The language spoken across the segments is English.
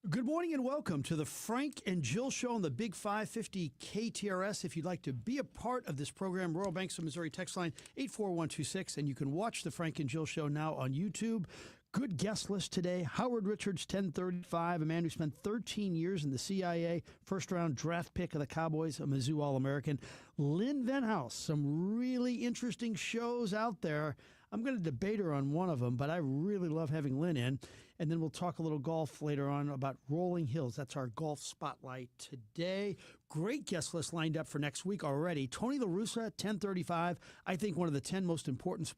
Good morning and welcome to the Frank and Jill Show on the Big 550 KTRS. If you'd like to be a part of this program, Royal Banks of Missouri text line 84126, and you can watch the Frank and Jill Show now on YouTube. Good guest list today. Howard Richards, 1035, a man who spent 13 years in the CIA, first-round draft pick of the Cowboys, a Mizzou All-American. Lynn Venhouse, some really interesting shows out there. I'm going to debate her on one of them, but I really love having Lynn in. And then we'll talk a little golf later on about Rolling Hills. That's our golf spotlight today. Great guest list lined up for next week already. Tony La Russa, 1035. I think one of the 10 most important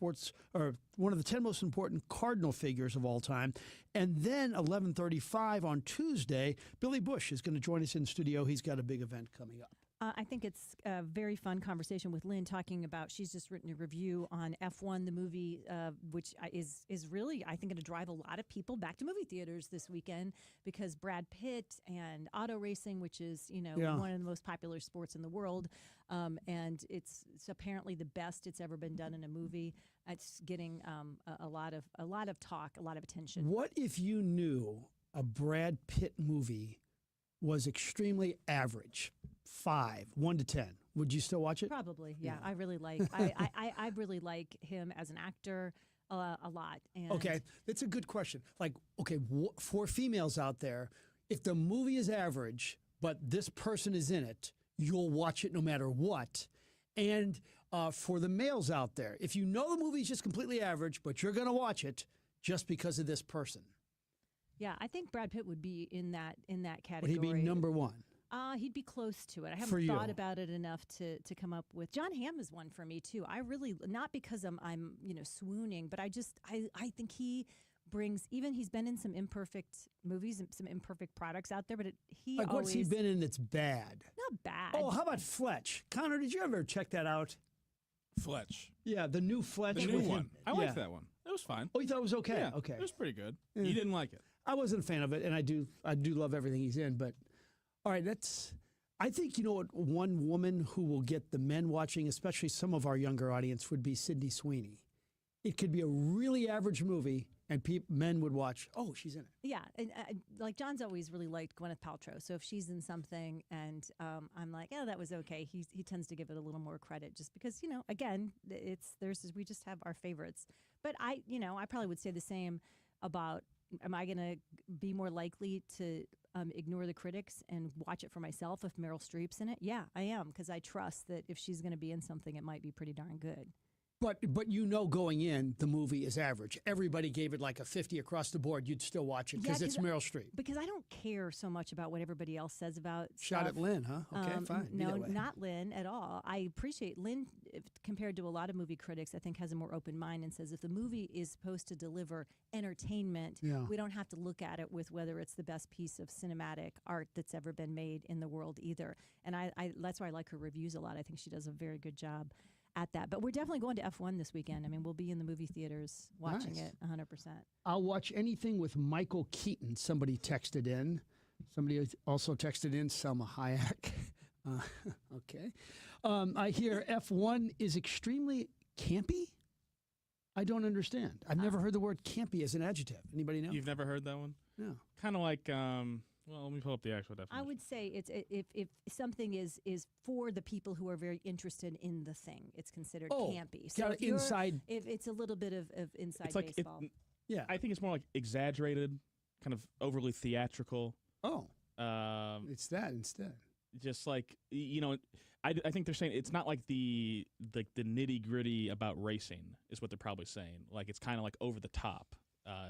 one of the 10 most important Cardinal figures of all time. And then 1135 on Tuesday, Billy Bush is going to join us in studio. He's got a big event coming up. I think it's a very fun conversation with Lynn talking about, she's just written a review on F1, the movie, which is really, I think, going to drive a lot of people back to movie theaters this weekend because Brad Pitt and auto racing, which is, one of the most popular sports in the world. And it's apparently the best it's ever been done in a movie. It's getting a lot of talk, a lot of attention. What if you knew a Brad Pitt movie was extremely average? 1 to 10. Would you still watch it? Probably, yeah. I really like. I really like him as an actor a lot. And okay, that's a good question. For females out there, if the movie is average, but this person is in it, you'll watch it no matter what. And for the males out there, if you know the movie is just completely average, but you're going to watch it just because of this person. Yeah, I think Brad Pitt would be in that category. Would he be number one? He'd be close to it. I haven't thought about it enough to come up with. John Hamm is one for me too. I really, not because I'm swooning, but I think he brings, even he's been in some imperfect movies and some imperfect products out there, but what's he been in that's bad? Not bad. Oh, how about Fletch? Connor, did you ever check that out? Fletch. Yeah, the new Fletch. The new one. I liked that one. It was fine. Oh, you thought it was okay? Yeah, okay. It was pretty good. You didn't like it. I wasn't a fan of it, and I do love everything he's in, but all right, I think, one woman who will get the men watching, especially some of our younger audience, would be Sydney Sweeney. It could be a really average movie, and men would watch, oh, she's in it. Yeah, and John's always really liked Gwyneth Paltrow, so if she's in something and I'm like, oh, that was okay, he tends to give it a little more credit just because, again, we just have our favorites. But I probably would say the same about, am I going to be more likely to ignore the critics and watch it for myself if Meryl Streep's in it? Yeah, I am, because I trust that if she's going to be in something, it might be pretty darn good. But going in, the movie is average. Everybody gave it like a 50 across the board. You'd still watch it because it's Meryl Streep. Because I don't care so much about what everybody else says about Shot stuff. At Lynn, huh? Okay, fine. No, not Lynn at all. I appreciate Lynn, compared to a lot of movie critics, I think has a more open mind and says if the movie is supposed to deliver entertainment, we don't have to look at it with whether it's the best piece of cinematic art that's ever been made in the world either. And I that's why I like her reviews a lot. I think she does a very good job at that. But we're definitely going to F1 this weekend. I mean, we'll be in the movie theaters watching it 100%. I'll watch anything with Michael Keaton. Somebody texted in. Somebody also texted in Selma Hayek. Okay. I hear F1 is extremely campy. I don't understand. I've never heard the word campy as an adjective. Anybody know? You've never heard that one? No. Kind of like, well, let me pull up the actual definition. I would say it's if something is for the people who are very interested in the thing, it's considered campy. So if it's a little bit of inside it's like baseball. I think it's more like exaggerated, kind of overly theatrical. Oh. It's that instead. Just like, I think they're saying it's not like the nitty gritty about racing is what they're probably saying. Like it's kind of like over the top.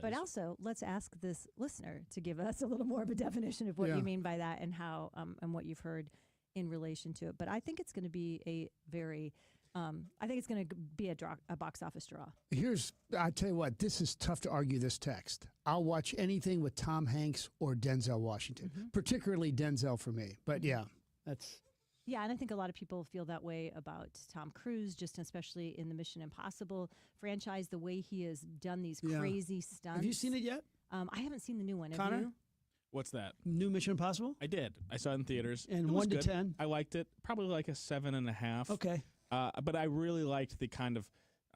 But also, let's ask this listener to give us a little more of a definition of what you mean by that and how and what you've heard in relation to it. But I think it's going to be a very, I think it's going to be a box office draw. I tell you what, this is tough to argue this text. I'll watch anything with Tom Hanks or Denzel Washington, particularly Denzel for me. But yeah, that's... Yeah, and I think a lot of people feel that way about Tom Cruise, just especially in the Mission Impossible franchise, the way he has done these crazy stunts. Have you seen it yet? I haven't seen the new one. Connor? Have you? What's that? New Mission Impossible? I did. I saw it in theaters. And 1 to 10? I liked it. Probably like a 7.5. Okay. But I really liked the kind of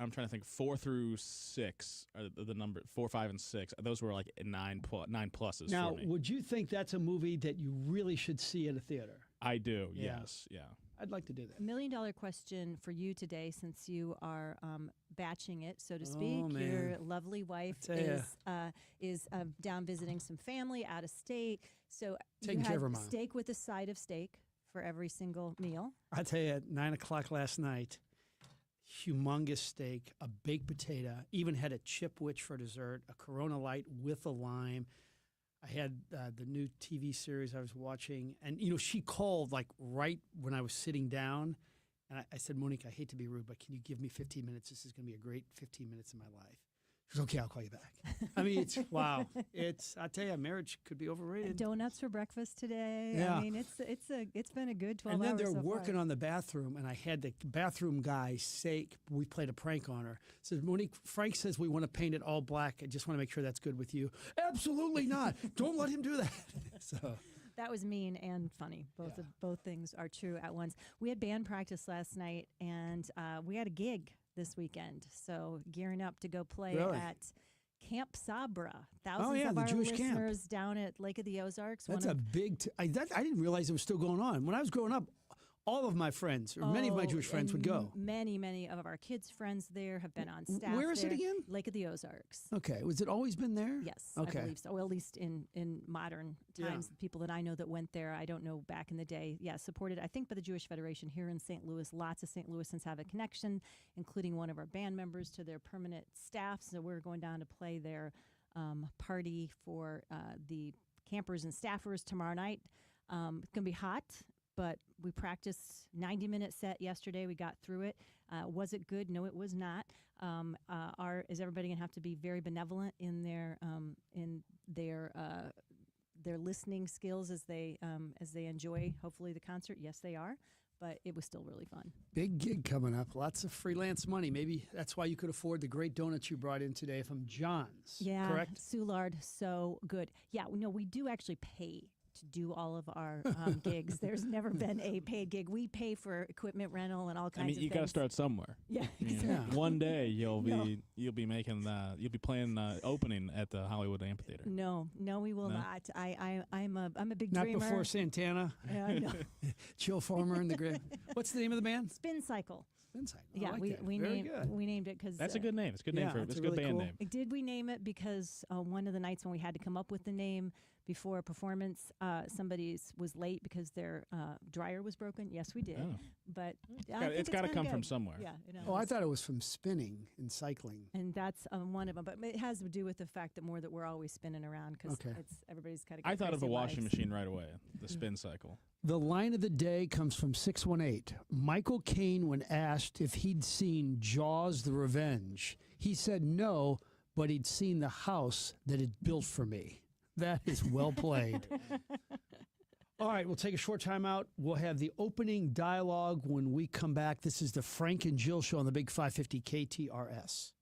I'm trying to think. 4 through 6 are the number. 4, 5, and 6. Those were like nine pluses Now, for me. would you think that's a movie that you really should see at a theater? I do. Yeah. Yes. Yeah. I'd like to do that. $1 million question for you today, since you are batching it, so to speak. Oh, man. Your lovely wife I tell is down visiting some family out of state. So Taking you care of had her mom. steak with a side of steak for every single meal. I tell you, at 9 o'clock last night, humongous steak, a baked potato, even had a chipwich for dessert, a Corona Light with a lime. I had the new TV series I was watching, and she called like right when I was sitting down, and I said, Monique, I hate to be rude, but can you give me 15 minutes? This is going to be a great 15 minutes of my life. She goes, okay, I'll call you back. I mean, it's wow. I tell you, marriage could be overrated. Donuts for breakfast today. Yeah. I mean, it's been a good 12 And then hours they're so working far. on the bathroom, and I had the bathroom guy say, we played a prank on her. Says, Monique, Frank says we want to paint it all black. I just want to make sure that's good with you. Absolutely not. Don't let him do that. So That was mean and funny. Both things are true at once. We had band practice last night, and we had a gig this weekend. So gearing up to go play Really? at Camp Sabra. Thousands yeah, of the our Jewish camp. listeners down at Lake of the Ozarks. that's a big. I didn't realize it was still going on. When I was growing up, all of my friends, or many of my Jewish friends, would go. Many of our kids' friends there have been on staff. Where is it there. again? Lake of the Ozarks. Okay, was it always been there? Yes, Okay. I believe so. Well, at least in modern times, the people that I know that went there, I don't know back in the day. Yeah, supported, I think, by the Jewish Federation here in St. Louis. Lots of St. Louisans have a connection, including one of our band members to their permanent staff. So we're going down to play their party for the campers and staffers tomorrow night. It's going to be hot, but we practiced 90-minute set yesterday. We got through it. Was it good? No, it was not. Is everybody going to have to be very benevolent in their listening skills as they enjoy, hopefully, the concert? Yes, they are. But it was still really fun. Big gig coming up. Lots of freelance money. Maybe that's why you could afford the great donuts you brought in today from John's. Yeah, Correct? Soulard, so good. Yeah, no, we do actually pay to do all of our gigs. There's never been a paid gig. We pay for equipment rental and all kinds of things. You got to start somewhere. Yeah, You know, One day you'll be playing opening at the Hollywood Amphitheater. No, we will No? not. I'm a big Not dreamer. before Santana. Yeah, I know. Chill Farmer in the Grave. What's the name of the band? Spin Cycle. Inside. I Yeah, like we that. we Very named good. we named it because That's a good name. It's a good name yeah, for it's it's a really good band cool. name. Did we name it because one of the nights when we had to come up with the name before a performance, somebody's was late because their dryer was broken? Yes, we did. Oh. But It's got to kinda come from good. somewhere. Yeah, Oh, I thought it was from spinning and cycling. and that's one of them. But it has to do with the fact that we're always spinning around because Okay. everybody's kind of. I thought of a washing machine right away. The spin cycle. The line of the day comes from 618. Michael Caine, when asked if he'd seen Jaws the Revenge, he said no, but he'd seen the house that it built for me. That is well played. All right, we'll take a short time out. We'll have the opening dialogue when we come back. This is the Frank and Jill Show on the Big 550 KTRS.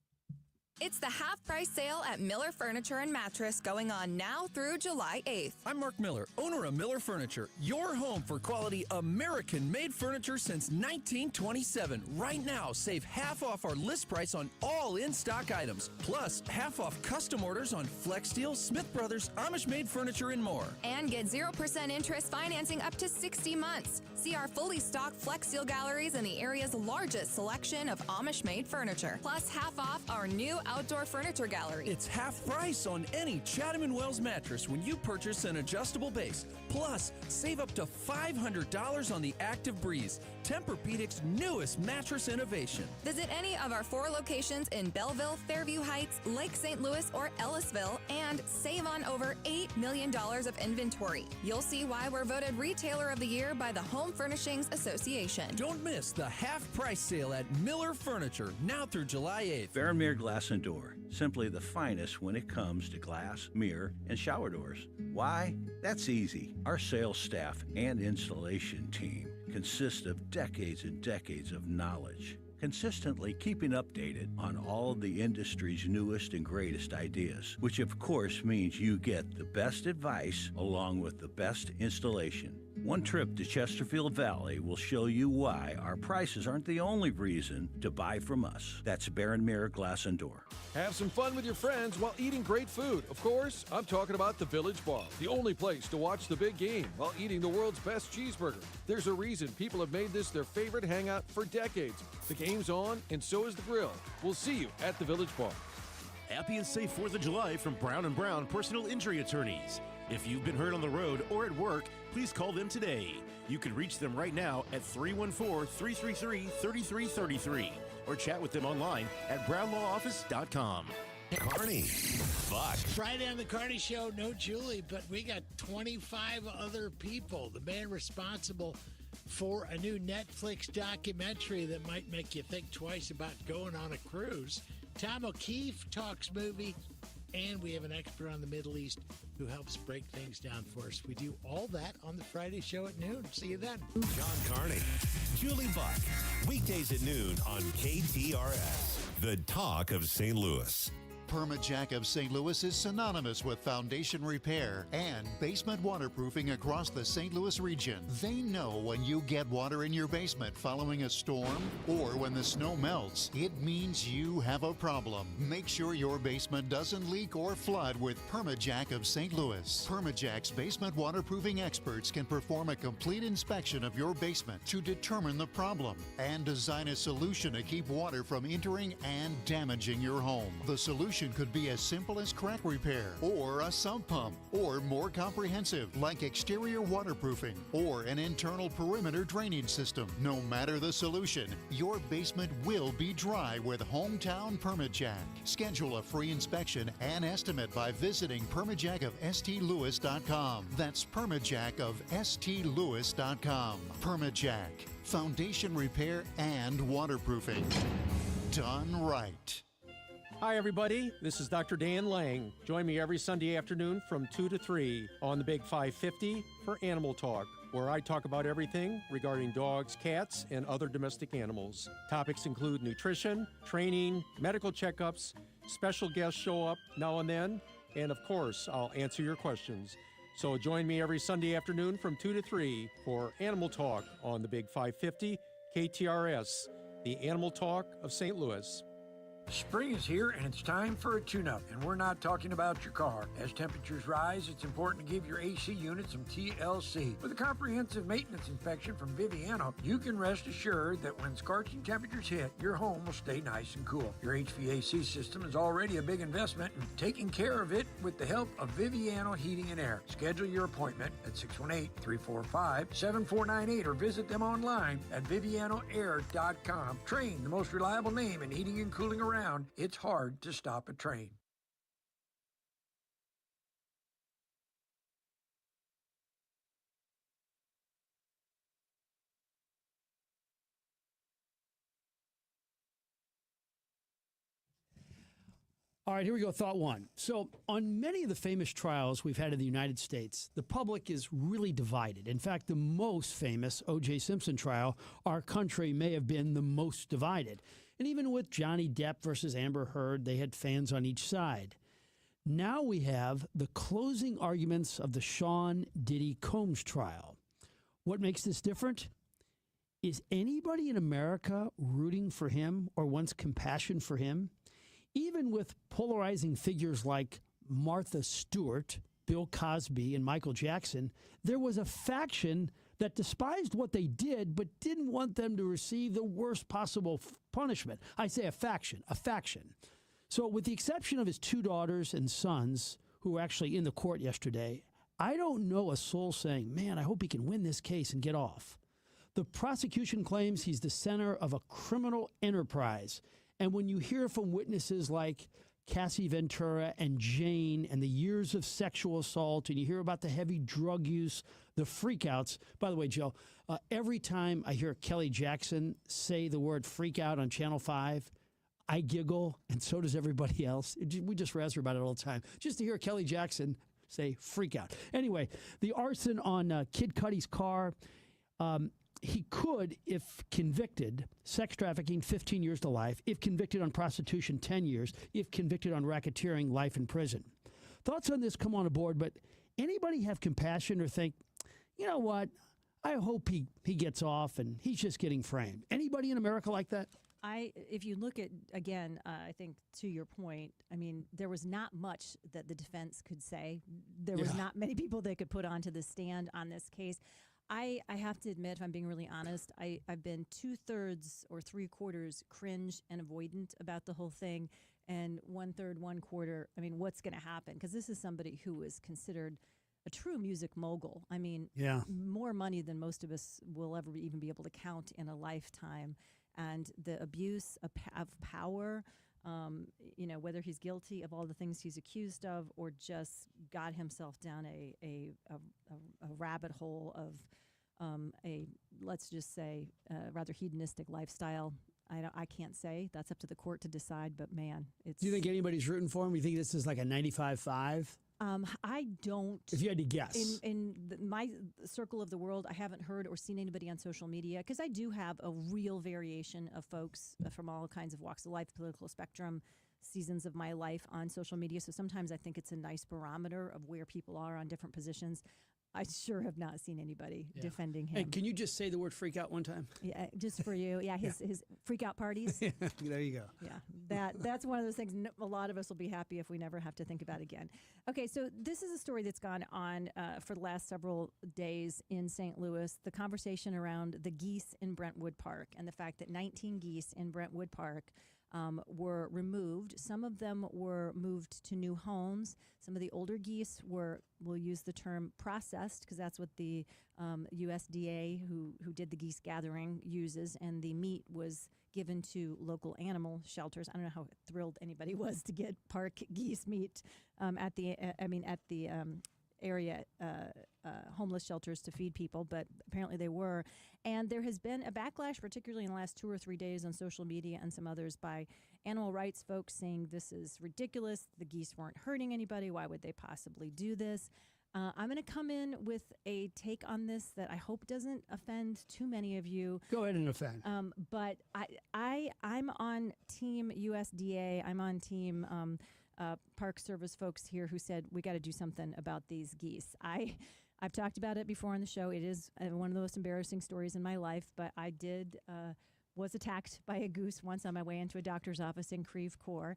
It's the half-price sale at Miller Furniture and Mattress going on now through July 8th. I'm Mark Miller, owner of Miller Furniture, your home for quality American-made furniture since 1927. Right now, save half off our list price on all in-stock items, plus half off custom orders on Flex Steel, Smith Brothers, Amish-made furniture, and more. And get 0% interest financing up to 60 months. See our fully stocked Flex Steel galleries and the area's largest selection of Amish-made furniture. Plus half off our new outdoor furniture gallery. It's half price on any Chatham & Wells mattress when you purchase an adjustable base. Plus, save up to $500 on the Active Breeze, Tempur-Pedic's newest mattress innovation. Visit any of our 4 locations in Belleville, Fairview Heights, Lake St. Louis, or Ellisville, and save on over $8 million of inventory. You'll see why we're voted Retailer of the Year by the Home Furnishings Association. Don't miss the half-price sale at Miller Furniture, now through July 8th. Fairmere Glass and Door, simply the finest when it comes to glass, mirror, and shower doors. Why? That's easy. Our sales staff and installation team consist of decades and decades of knowledge, consistently keeping updated on all of the industry's newest and greatest ideas, which of course means you get the best advice along with the best installation. One trip to Chesterfield Valley will show you why our prices aren't the only reason to buy from us. That's Baron Mirror Glass and Door. Have some fun with your friends while eating great food. Of course, I'm talking about the Village Bar, the only place to watch the big game while eating the world's best cheeseburger. There's a reason people have made this their favorite hangout for decades. The game's on, and so is the grill. We'll see you at the Village Bar. Happy and safe 4th of July from Brown & Brown Personal Injury Attorneys. If you've been hurt on the road or at work, please call them today. You can reach them right now at 314-333-3333 or chat with them online at brownlawoffice.com. Carney, Buck. Friday on the Carney Show, no Julie, but we got 25 other people. The man responsible for a new Netflix documentary that might make you think twice about going on a cruise. Tom O'Keefe talks movie, and we have an expert on the Middle East who helps break things down for us. We do all that on the Friday show at noon. See you then. John Carney, Julie Buck. Weekdays at noon on KTRS, the talk of St. Louis. Permajack of St. Louis is synonymous with foundation repair and basement waterproofing across the St. Louis region. They know when you get water in your basement following a storm or when the snow melts, it means you have a problem. Make sure your basement doesn't leak or flood with Permajack of St. Louis. Permajack's basement waterproofing experts can perform a complete inspection of your basement to determine the problem and design a solution to keep water from entering and damaging your home. The solution could be as simple as crack repair or a sump pump, or more comprehensive like exterior waterproofing or an internal perimeter drainage system. No matter the solution, your basement will be dry with Hometown Permajack. Schedule a free inspection and estimate by visiting permajackofstlewis.com. That's permajackofstlewis.com. Permajack, foundation repair and waterproofing. Done right. Hi, everybody. This is Dr. Dan Lang. Join me every Sunday afternoon from 2 to 3 on the Big 550 for Animal Talk, where I talk about everything regarding dogs, cats, and other domestic animals. Topics include nutrition, training, medical checkups, special guests show up now and then, and of course, I'll answer your questions. So join me every Sunday afternoon from 2 to 3 for Animal Talk on the Big 550 KTRS, the Animal Talk of St. Louis. Spring is here and it's time for a tune-up, and we're not talking about your car. As temperatures rise, it's important to give your AC unit some TLC. With a comprehensive maintenance inspection from Viviano, you can rest assured that when scorching temperatures hit, your home will stay nice and cool. Your HVAC system is already a big investment, and taking care of it with the help of Viviano Heating and Air. Schedule your appointment at 618-345-7498 or visit them online at vivianoair.com. Train, the most reliable name in heating and cooling around. It's hard to stop a train. All right, here we go. Thought one. So, on many of the famous trials we've had in the United States, the public is really divided. In fact, the most famous O.J. Simpson trial, our country may have been the most divided. And even with Johnny Depp versus Amber Heard, they had fans on each side. Now we have the closing arguments of the Sean Diddy Combs trial. What makes this different? Is anybody in America rooting for him or wants compassion for him? Even with polarizing figures like Martha Stewart, Bill Cosby, and Michael Jackson, there was a faction that despised what they did but didn't want them to receive the worst possible punishment. I say a faction. So with the exception of his two daughters and sons, who were actually in the court yesterday, I don't know a soul saying, man, I hope he can win this case and get off. The prosecution claims he's the center of a criminal enterprise. And when you hear from witnesses like Cassie Ventura and Jane and the years of sexual assault, and you hear about the heavy drug use, the freakouts. By the way, Joe, every time I hear Kelly Jackson say the word freakout on Channel 5, I giggle, and so does everybody else. We just razz her about it all the time. Just to hear Kelly Jackson say freakout. Anyway, the arson on Kid Cudi's car, he could, if convicted, sex trafficking, 15 years to life. If convicted on prostitution, 10 years. If convicted on racketeering, life in prison. Thoughts on this come on aboard, but anybody have compassion or think, you know what, I hope he gets off and he's just getting framed. Anybody in America like that? If you look at, again, I think to your point, I mean, there was not much that the defense could say. There was not many people they could put onto the stand on this case. I have to admit, if I'm being really honest, I've been 2/3 or 3/4 cringe and avoidant about the whole thing, and 1/3, 1/4. I mean, what's going to happen? Because this is somebody who is considered a true music mogul. I mean, more money than most of us will ever even be able to count in a lifetime. And the abuse of power, whether he's guilty of all the things he's accused of or just got himself down a rabbit hole of let's just say, rather hedonistic lifestyle. I can't say. That's up to the court to decide, but man, it's... Do you think anybody's rooting for him? You think this is like a 95-5? I don't. If you had to guess. In my circle of the world, I haven't heard or seen anybody on social media, because I do have a real variation of folks from all kinds of walks of life, political spectrum, seasons of my life on social media. So sometimes I think it's a nice barometer of where people are on different positions. I sure have not seen anybody defending him. Hey, can you just say the word freak out one time? Yeah, just for you. Yeah, his freak out parties. There you go. Yeah, that's one of those things a lot of us will be happy if we never have to think about again. Okay, so this is a story that's gone on for the last several days in St. Louis. The conversation around the geese in Brentwood Park and the fact that 19 geese in Brentwood Park were removed. Some of them were moved to new homes. Some of the older geese were, we'll use the term processed, because that's what the USDA, who did the geese gathering, uses, and the meat was given to local animal shelters. I don't know how thrilled anybody was to get park geese meat at the area homeless shelters to feed people, but apparently they were. And there has been a backlash, particularly in the last 2 or 3 days on social media and some others, by animal rights folks saying this is ridiculous. The geese weren't hurting anybody. Why would they possibly do this? I'm going to come in with a take on this that I hope doesn't offend too many of you. Go ahead and offend. But I'm on Team USDA. I'm on Team Park Service folks here who said we got to do something about these geese. I've talked about it before on the show. It is one of the most embarrassing stories in my life, but I was attacked by a goose once on my way into a doctor's office in Creve Coeur,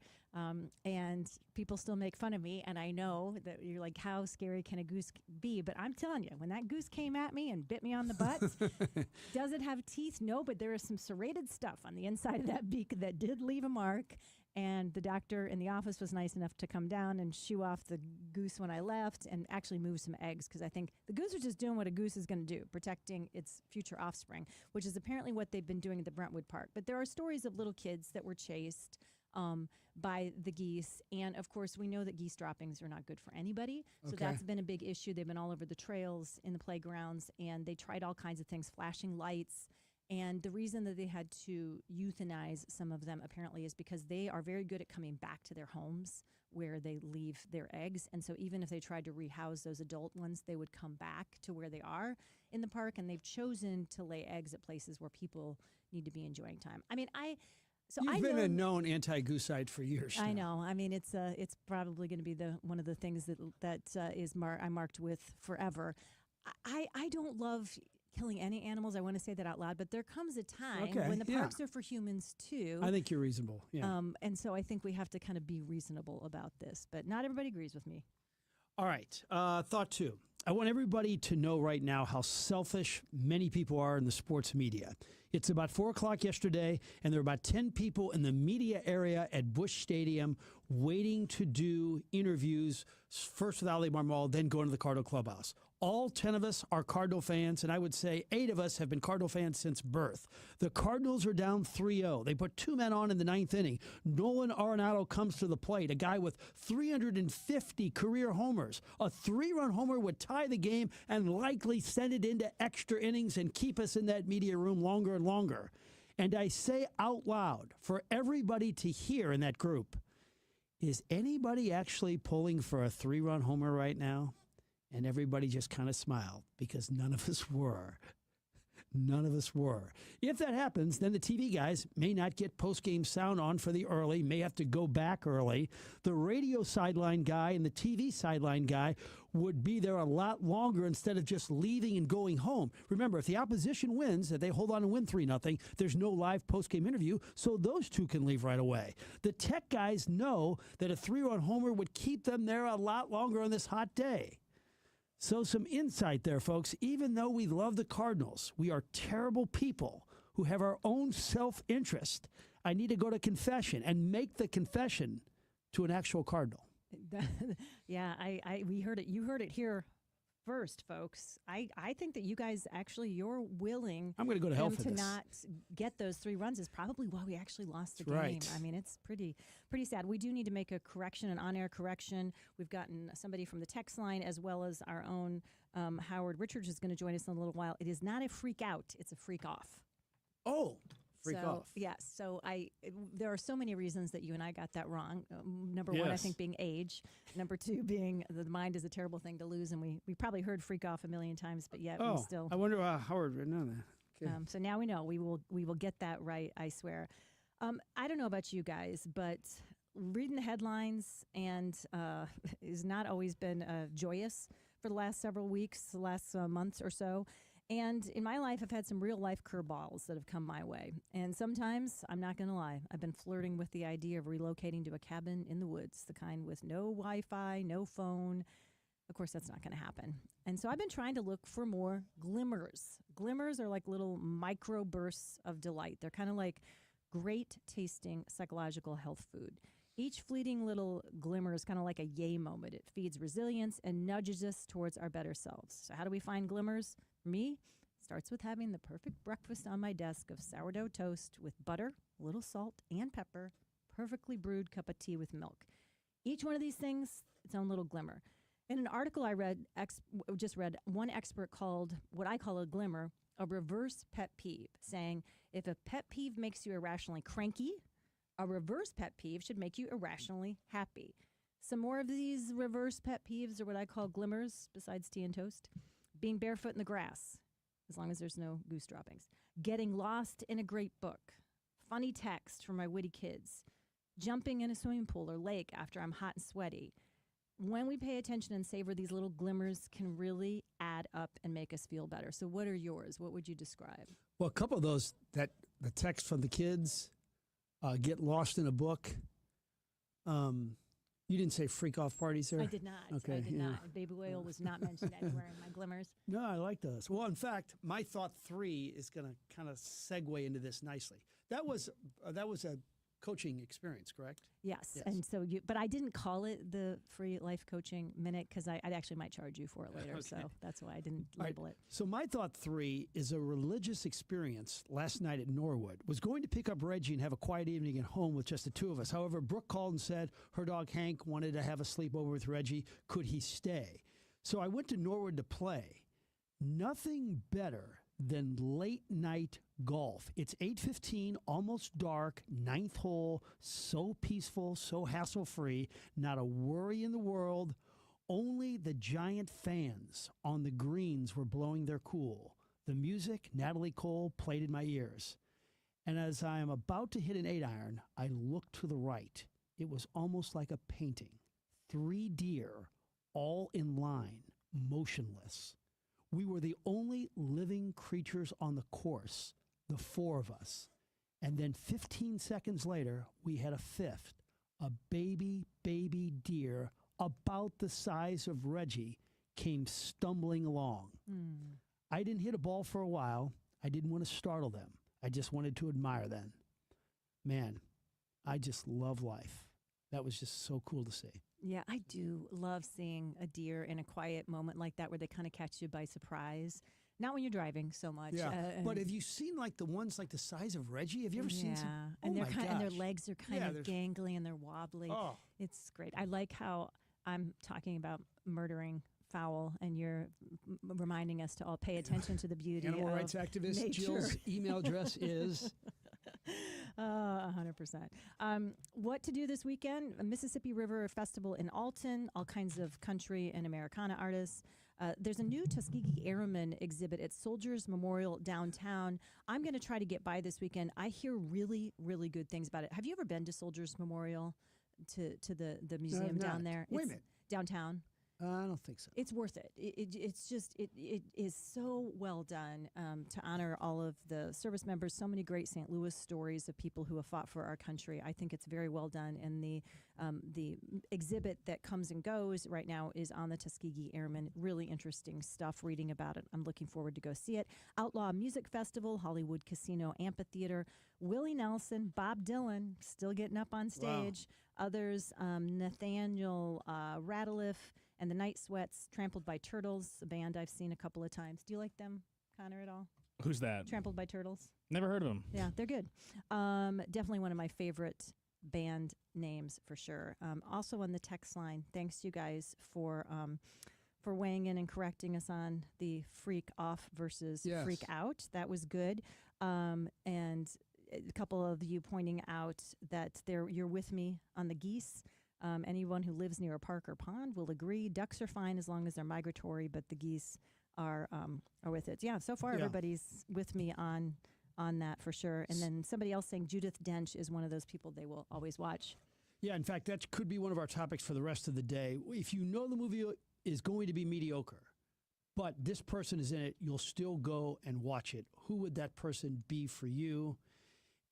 and people still make fun of me, and I know that you're like, how scary can a goose be? But I'm telling you, when that goose came at me and bit me on the butt, does it have teeth? No, but there is some serrated stuff on the inside of that beak that did leave a mark. And the doctor in the office was nice enough to come down and shoo off the goose when I left and actually move some eggs, because I think the goose was just doing what a goose is going to do, protecting its future offspring, which is apparently what they've been doing at the Brentwood Park. But there are stories of little kids that were chased by the geese. And, of course, we know that geese droppings are not good for anybody. So that's been a big issue. They've been all over the trails, in the playgrounds, and they tried all kinds of things, flashing lights. And the reason that they had to euthanize some of them apparently is because they are very good at coming back to their homes where they leave their eggs. And so even if they tried to rehouse those adult ones, they would come back to where they are in the park. And they've chosen to lay eggs at places where people need to be enjoying time. I mean, You've been a known anti-goosite for years. I know. I mean, it's probably going to be one of the things that I'm marked with forever. I don't love killing any animals. I want to say that out loud, but there comes a time when the parks are for humans too. I think you're reasonable. Yeah. And so I think we have to kind of be reasonable about this, but not everybody agrees with me. All right. Thought two. I want everybody to know right now how selfish many people are in the sports media. It's about 4 o'clock yesterday, and there are about 10 people in the media area at Busch Stadium waiting to do interviews, first with Ali Marmol, then going to the Cardinal clubhouse. All 10 of us are Cardinal fans, and I would say 8 of us have been Cardinal fans since birth. The Cardinals are down 3-0. They put 2 men on in the 9th inning. Nolan Arenado comes to the plate, a guy with 350 career homers. A 3-run homer would tie the game and likely send it into extra innings and keep us in that media room longer and longer. And I say out loud for everybody to hear in that group, is anybody actually pulling for a 3-run homer right now? And everybody just kind of smiled because none of us were. None of us were. If that happens, then the TV guys may not get post-game sound on for the early, may have to go back early. The radio sideline guy and the TV sideline guy would be there a lot longer instead of just leaving and going home. Remember, if the opposition wins, if they hold on and win 3-0, there's no live post-game interview, so those two can leave right away. The Tech guys know that a 3-run homer would keep them there a lot longer on this hot day. So some insight there, folks. Even though we love the Cardinals, we are terrible people who have our own self-interest. I need to go to confession and make the confession to an actual Cardinal. Yeah, we heard it. You heard it here first, folks. I think that you guys actually, you're willing. I'm going to go to hell for to this. not get those 3 runs is probably why we actually lost the That's game. right. I mean, it's pretty sad. We do need to make a correction, an on-air correction. We've gotten somebody from the text line as well as our own Howard Richards is going to join us in a little while. It is not a freak out; it's a freak off. Oh. Freak off. Yes. So there are so many reasons that you and I got that wrong. Number one, I think being age. Number 2, being the mind is a terrible thing to lose, and we probably heard freak off a million times, but yet we still. I wonder how Howard would know that. Okay. So now we know. We will get that right. I swear. I don't know about you guys, but reading the headlines and has not always been joyous for the last several weeks, the last months or so. And in my life, I've had some real life curveballs that have come my way. And sometimes, I'm not going to lie, I've been flirting with the idea of relocating to a cabin in the woods, the kind with no Wi-Fi, no phone. Of course, that's not going to happen. And so I've been trying to look for more glimmers. Glimmers are like little micro bursts of delight. They're kind of like great tasting psychological health food. Each fleeting little glimmer is kind of like a yay moment. It feeds resilience and nudges us towards our better selves. So how do we find glimmers? For me, starts with having the perfect breakfast on my desk of sourdough toast with butter, a little salt, and pepper, perfectly brewed cup of tea with milk. Each one of these things, its own little glimmer. In an article I just read, one expert called what I call a glimmer a reverse pet peeve, saying if a pet peeve makes you irrationally cranky, a reverse pet peeve should make you irrationally happy. Some more of these reverse pet peeves are what I call glimmers, besides tea and toast. Being barefoot in the grass, as long as there's no goose droppings. Getting lost in a great book. Funny text from my witty kids. Jumping in a swimming pool or lake after I'm hot and sweaty. When we pay attention and savor these little glimmers can really add up and make us feel better. So what are yours? What would you describe? Well, a couple of those, the text from the kids, get lost in a book. You didn't say freak off parties there? I did not. Okay, I did not. Baby oil was not mentioned anywhere in my glimmers. No, I like those. Well, in fact, my thought 3 is going to kind of segue into this nicely. That was a coaching experience, correct? Yes. And so but I didn't call it the free life coaching minute because I actually might charge you for it later. Okay. So that's why I didn't label it. So my thought 3 is a religious experience last night at Norwood. Was going to pick up Reggie and have a quiet evening at home with just the 2 of us. However, Brooke called and said her dog Hank wanted to have a sleepover with Reggie. Could he stay? So I went to Norwood to play. Nothing better than late night golf. It's 8:15, almost dark, 9th hole, so peaceful, so hassle-free, not a worry in the world. Only the giant fans on the greens were blowing their cool. The music, Natalie Cole, played in my ears. And as I am about to hit an 8-iron, I looked to the right. It was almost like a painting. 3 deer, all in line, motionless. We were the only living creatures on the course, the 4 of us. And then 15 seconds later, we had a 5th, a baby deer about the size of Reggie came stumbling along. I didn't hit a ball for a while. I didn't want to startle them. I just wanted to admire them. Man, I just love life. That was just so cool to see. Yeah, I do love seeing a deer in a quiet moment like that where they kind of catch you by surprise. Not when you're driving so much. Yeah, but have you seen like the ones like the size of Reggie? Have you ever seen some? And oh they're my and their gosh. legs are kind of gangly and they're wobbly. Oh. It's great. I like how I'm talking about murdering fowl and you're reminding us to all pay attention to the beauty Animal of rights activist nature. Jill's email address is 100%. What to do this weekend? A Mississippi River Festival in Alton, all kinds of country and Americana artists. There's a new Tuskegee Airmen exhibit at Soldiers Memorial downtown. I'm going to try to get by this weekend. I hear really, really good things about it. Have you ever been to Soldiers Memorial, to the museum down there? Wait a It's minute. downtown. I don't think so. It's worth it. It's just it is so well done to honor all of the service members. So many great St. Louis stories of people who have fought for our country. I think it's very well done. And the exhibit that comes and goes right now is on the Tuskegee Airmen. Really interesting stuff. Reading about it, I'm looking forward to go see it. Outlaw Music Festival, Hollywood Casino Amphitheater, Willie Nelson, Bob Dylan, still getting up on stage. Wow. Others, Nathaniel Radcliffe and the Night Sweats, Trampled by Turtles, a band I've seen a couple of times. Do you like them, Connor, at all? Who's that? Trampled by Turtles. Never heard of them. Yeah, they're good. Definitely one of my favorite band names for sure. Also on the text line, thanks to you guys for weighing in and correcting us on the freak off versus freak out. That was good. And a couple of you pointing out that you're with me on the geese. Anyone who lives near a park or pond will agree. Ducks are fine as long as they're migratory, but the geese are with it. Yeah, so far everybody's with me on that for sure. And then somebody else saying Judith Dench is one of those people they will always watch. Yeah, in fact, that could be one of our topics for the rest of the day. If you know the movie is going to be mediocre, but this person is in it, you'll still go and watch it. Who would that person be for you?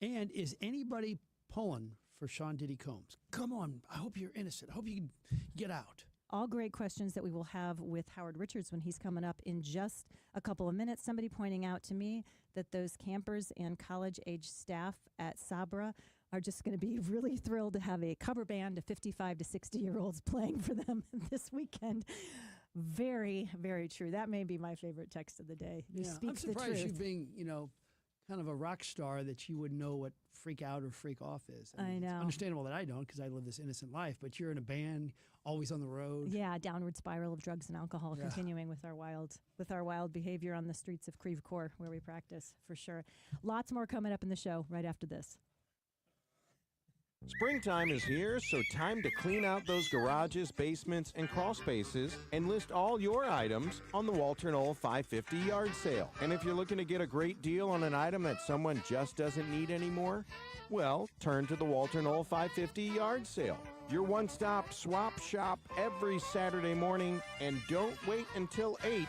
And is anybody pulling for Sean Diddy Combs? Come on, I hope you're innocent. I hope you can get out. All great questions that we will have with Howard Richards when he's coming up in just a couple of minutes. Somebody pointing out to me that those campers and college-age staff at Sabra are just going to be really thrilled to have a cover band of 55 to 60-year-olds playing for them this weekend. Very, very true. That may be my favorite text of the day. He speaks I'm surprised the truth. you being, kind of a rock star that you would know what freak out or freak off is. I know. It's understandable that I don't because I live this innocent life, but you're in a band, always on the road. Yeah, downward spiral of drugs and alcohol continuing with our wild behavior on the streets of Creve Coeur where we practice, for sure. Lots more coming up in the show right after this. Springtime is here, so time to clean out those garages, basements, and crawl spaces and list all your items on the Walter Knoll 550 yard sale. And if you're looking to get a great deal on an item that someone just doesn't need anymore, well, turn to the Walter Knoll 550 yard sale. Your one-stop swap shop every Saturday morning, and don't wait until 8.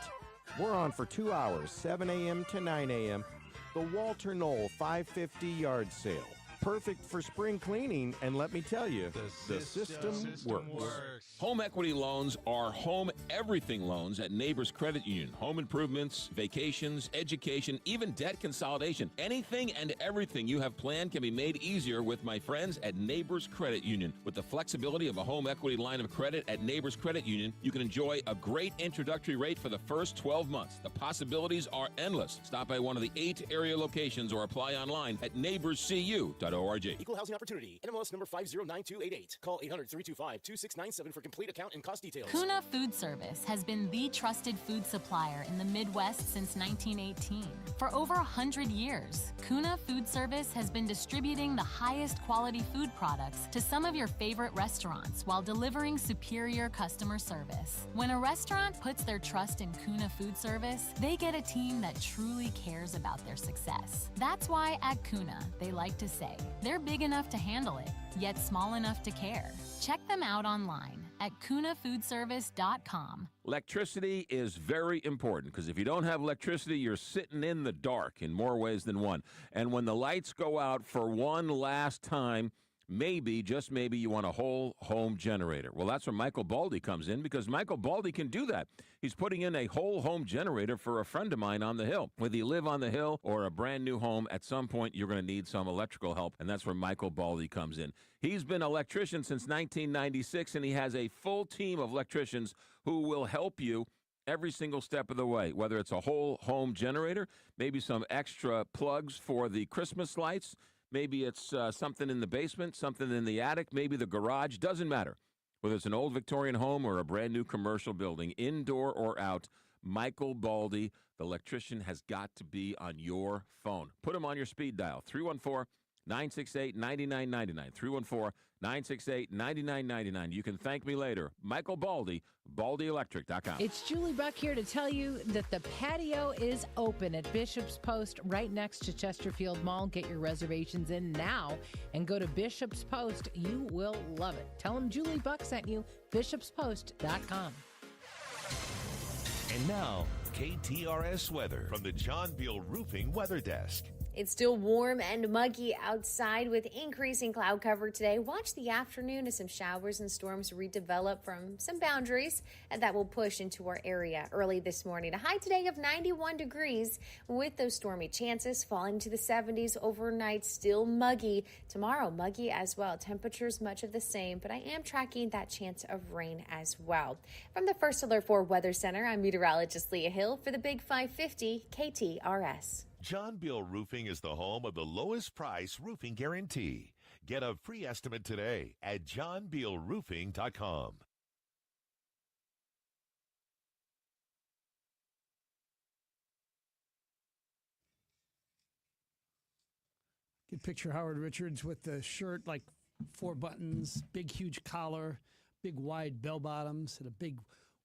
We're on for 2 hours, 7 a.m. to 9 a.m. The Walter Knoll 550 yard sale. Perfect for spring cleaning, and let me tell you, the system works. Home equity loans are home everything loans at Neighbors Credit Union. Home improvements, vacations, education, even debt consolidation. Anything and everything you have planned can be made easier with my friends at Neighbors Credit Union. With the flexibility of a home equity line of credit at Neighbors Credit Union, you can enjoy a great introductory rate for the first 12 months. The possibilities are endless. Stop by one of the 8 area locations or apply online at neighborscu.org. Equal housing opportunity. NMLS number 509288. Call 800-325-2697 for complete account and cost details. Kuna Food Service has been the trusted food supplier in the Midwest since 1918. For over 100 years, Kuna Food Service has been distributing the highest quality food products to some of your favorite restaurants while delivering superior customer service. When a restaurant puts their trust in Kuna Food Service, they get a team that truly cares about their success. That's why at Kuna, they like to say, they're big enough to handle it, yet small enough to care. Check them out online at kunafoodservice.com. Electricity is very important because if you don't have electricity, you're sitting in the dark in more ways than one. And when the lights go out for one last time, maybe, just maybe, you want a whole home generator. Well, that's where Michael Baldy comes in because Michael Baldy can do that. He's putting in a whole home generator for a friend of mine on the hill. Whether you live on the hill or a brand new home, at some point you're going to need some electrical help, and that's where Michael Baldy comes in. He's been an electrician since 1996, and he has a full team of electricians who will help you every single step of the way, whether it's a whole home generator, maybe some extra plugs for the Christmas lights, maybe it's something in the basement, something in the attic, maybe the garage, doesn't matter. Whether it's an old Victorian home or a brand new commercial building, indoor or out, Michael Baldy, the electrician, has got to be on your phone. Put him on your speed dial, 314-968-9999, 314-968-9999. You can thank me later. Michael Baldy, BaldyElectric.com. It's Julie Buck here to tell you that the patio is open at Bishop's Post right next to Chesterfield Mall. Get your reservations in now and go to Bishop's Post. You will love it. Tell them Julie Buck sent you, bishopspost.com. And now, KTRS weather from the John Beal Roofing Weather Desk. It's still warm and muggy outside with increasing cloud cover today. Watch the afternoon as some showers and storms redevelop from some boundaries, and that will push into our area early this morning. A high today of 91 degrees with those stormy chances falling to the 70s overnight. Still muggy. Tomorrow, muggy as well. Temperatures much of the same, but I am tracking that chance of rain as well. From the First Alert 4 Weather Center, I'm meteorologist Leah Hill for the Big 550 KTRS. John Beal Roofing is the home of the lowest price roofing guarantee. Get a free estimate today at johnbealroofing.com. You can picture Howard Richards with the shirt, like 4 buttons, big, huge collar, big, wide bell bottoms, at a big,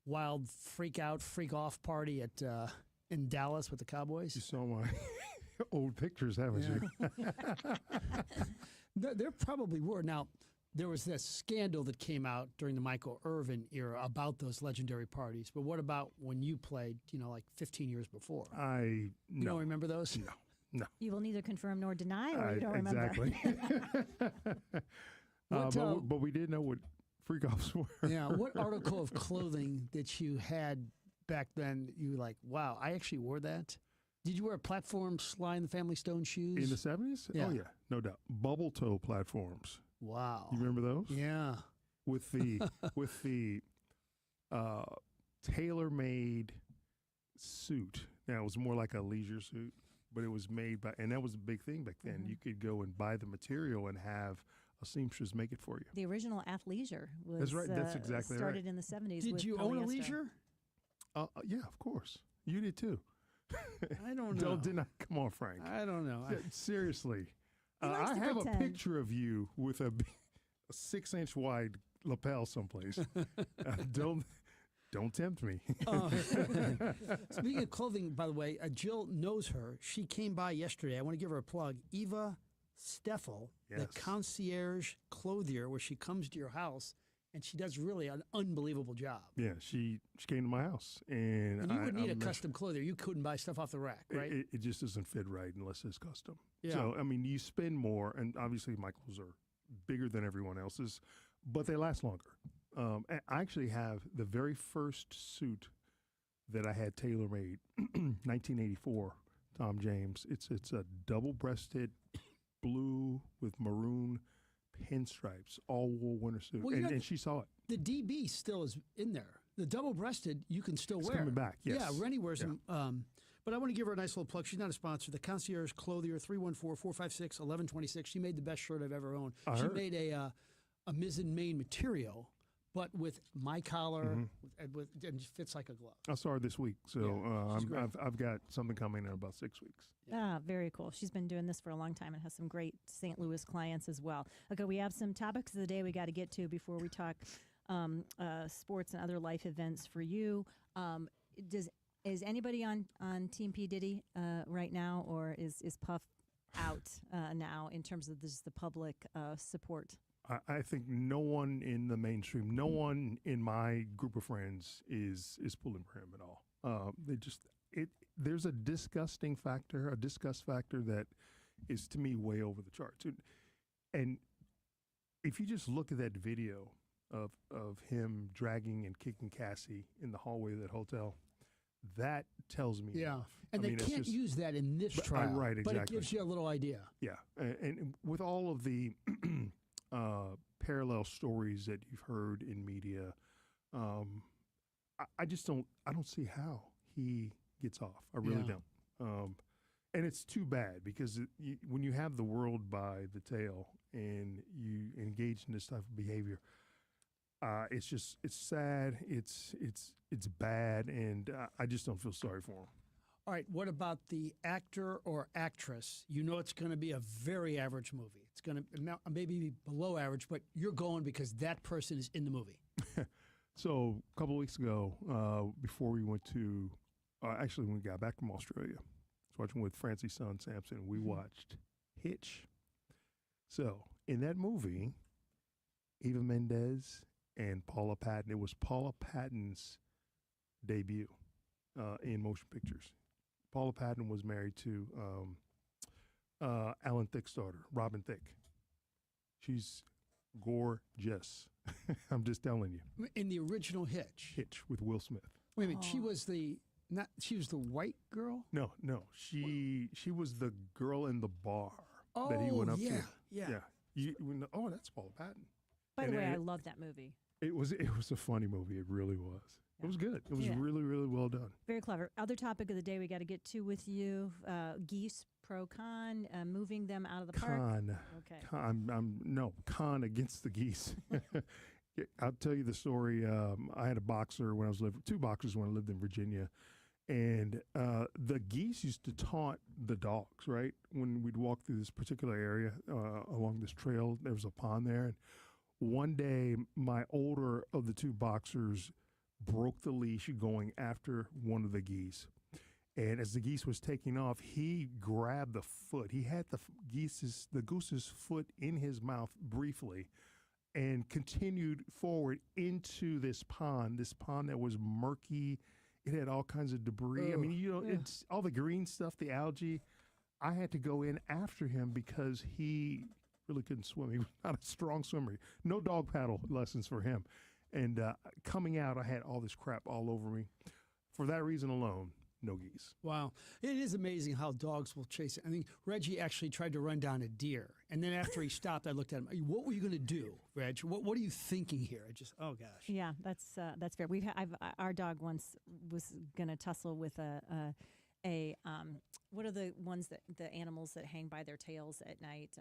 wild freak off party at in Dallas with the Cowboys. You saw my old pictures, haven't you? There probably were. Now, there was this scandal that came out during the Michael Irvin era about those legendary parties. But what about when you played, like 15 years before? You don't remember those? No. You will neither confirm nor deny, or you don't remember. Exactly. But we did know what freak-offs were. Yeah. What article of clothing that you had back then, you were like, wow, I actually wore that? Did you wear platform Sly and the Family Stone shoes? In the 70s? Yeah. Oh, yeah, no doubt. Bubble toe platforms. Wow. You remember those? Yeah. With the tailor-made suit. Now, it was more like a leisure suit, but it was made by, and that was a big thing back then. Mm-hmm. You could go and buy the material and have a seamstress make it for you. The original athleisure was That's right. That's exactly started right. in the 70s. Did with you own a polyester. leisure? Yeah, of course. You did too. I don't know. Come on, Frank. I don't know. Yeah, seriously. He likes I to have a pretend. picture of you with a 6-inch wide lapel someplace. Don't tempt me. Speaking of clothing, by the way, Jill knows her. She came by yesterday. I want to give her a plug. Eva Steffel, the Yes. concierge clothier, where she comes to your house, and she does really an unbelievable job. Yeah, she came to my house, and And you would need a I'm custom clothier. You couldn't buy stuff off the rack, right? It just doesn't fit right unless it's custom. Yeah. So, I mean, you spend more, and obviously my clothes are bigger than everyone else's, but they last longer. And I actually have the very first suit that I had tailor-made, 1984, Tom James. It's a double-breasted blue with maroon pinstripes, all-wool winter suit, Well, and she saw it. The DB still is in there. The double-breasted you can still It's wear. coming back, yes. Yeah, Rennie wears Yeah. them. But I want to give her a nice little plug. She's not a sponsor. The Concierge Clothier, 314-456-1126. She made the best shirt I've ever owned. I She heard. made a mise en main material, but with my collar, and it fits like a glove. I saw her this week, so Yeah, she's great. I've got something coming in about 6 weeks. Ah, very cool. She's been doing this for a long time and has some great St. Louis clients as well. Okay, we have some topics of the day we got to get to before we talk sports and other life events for you. Is anybody on Team P. Diddy right now, or is Puff out now in terms of the public support? I think no one in the mainstream, no one in my group of friends is pulling for him at all. There's a disgust factor that is to me way over the charts. And if you just look at that video of him dragging and kicking Cassie in the hallway of that hotel, that tells me Yeah, enough. and I they mean, it's can't just- use that in this But- trial. right, But it exactly. gives you a little idea. Yeah, and with all of the parallel stories that you've heard in media, I just don't see how he gets off. I really Yeah. don't. And it's too bad because when you have the world by the tail and you engage in this type of behavior, it's sad. It's bad, and I just don't feel sorry for him. All right, what about the actor or actress? You know it's going to be a very average movie. It's going to maybe be below average, but you're going because that person is in the movie. So a couple of weeks ago, before we went to, actually when we got back from Australia, I was watching with Francie's son, Samson, we watched Hitch. So in that movie, Eva Mendes and Paula Patton, it was Paula Patton's debut. in motion pictures. Paula Patton was married to Alan Thicke's daughter, Robin Thicke. She's gorgeous. I'm just telling you. In the original Hitch. Hitch with Will Smith. Wait a minute, she was the white girl? No. She was the girl in the bar that he went up to. Yeah. That's Paula Patton. By the way, I love that movie. It was a funny movie. It really was. It was good. It was really, really well done. Very clever. Other topic of the day we got to get to with you: geese pro con, moving them out of the park. Okay. Con against the geese. I'll tell you the story. I had a boxer when I was two boxers when I lived in Virginia, and the geese used to taunt the dogs. Right when we'd walk through this particular area along this trail, there was a pond there, and one day my older of the two boxers broke the leash going after one of the geese. And as the geese was taking off, he grabbed the foot. He had the goose's foot in his mouth briefly and continued forward into this pond that was murky. It had all kinds of debris. It's all the green stuff, the algae. I had to go in after him because he really couldn't swim. He was not a strong swimmer. No dog paddle lessons for him. And coming out, I had all this crap all over me. For that reason alone, no geese. Wow. It is amazing how dogs will chase it. I mean, Reggie actually tried to run down a deer. And then after he stopped, I looked at him. What were you going to do, Reg? What are you thinking here? Oh, gosh. Yeah, that's fair. Our dog once was going to tussle with what are the ones the animals that hang by their tails at night?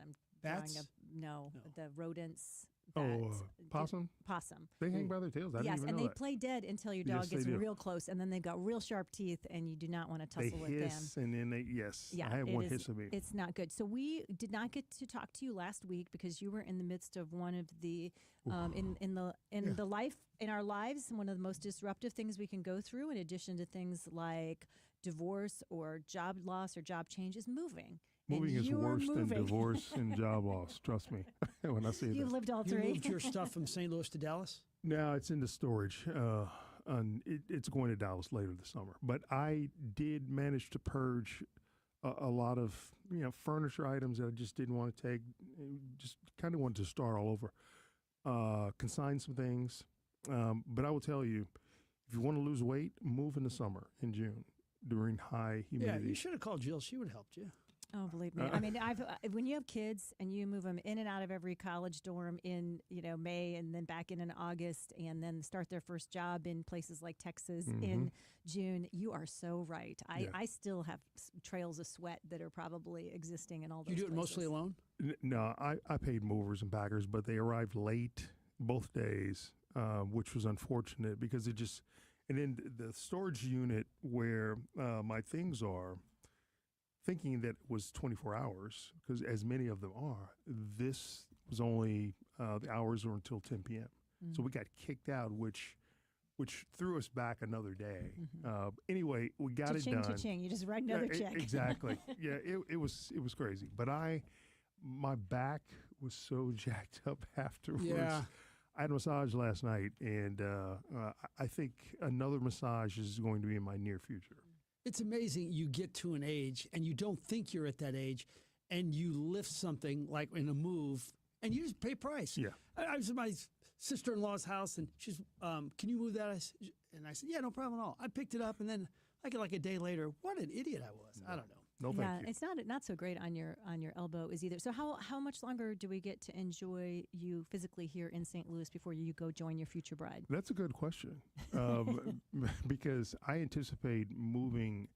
Bats? The rodents. Possum? Possum. They hang by their tails. I didn't even know and they that. play dead until your dog gets real close, and then they've got real sharp teeth, and you do not want to tussle with them. They hiss, and then I have one hiss of me. It's not good. So we did not get to talk to you last week because you were in the midst of one of the in our lives, one of the most disruptive things we can go through, in addition to things like divorce or job loss or job change, is moving. Moving is worse than divorce and job loss. Trust me when I say that. You've lived all three. You moved your stuff from St. Louis to Dallas? No, it's into storage. And it's going to Dallas later this summer. But I did manage to purge a lot of furniture items that I just didn't want to take. Just kind of wanted to start all over. Consign some things. But I will tell you, if you want to lose weight, move in the summer in June during high humidity. Yeah, you should have called Jill. She would have helped you. Oh, believe me. I mean, when you have kids and you move them in and out of every college dorm in May and then back in August and then start their first job in places like Texas in June, you are so right. I still have trails of sweat that are probably existing in all those You do it places. mostly alone? No, I paid movers and packers, but they arrived late both days, which was unfortunate because and then the storage unit where my things are, thinking that it was 24 hours, because as many of them are, this was only, the hours were until 10 p.m. So we got kicked out, which threw us back another day. Anyway, we got it done. Cha-ching. You just write another check. Exactly. Yeah, it was crazy. But my back was so jacked up afterwards. Yeah. I had a massage last night, and I think another massage is going to be in my near future. It's amazing you get to an age and you don't think you're at that age and you lift something like in a move and you just pay price. Yeah. I was at my sister-in-law's house and she's, can you move that? And I said, yeah, no problem at all. I picked it up and then like a day later, what an idiot I was. I don't know. No, thank you. It's not so great on your elbow is either. So how much longer do we get to enjoy you physically here in St. Louis before you go join your future bride? That's a good question, because I anticipate moving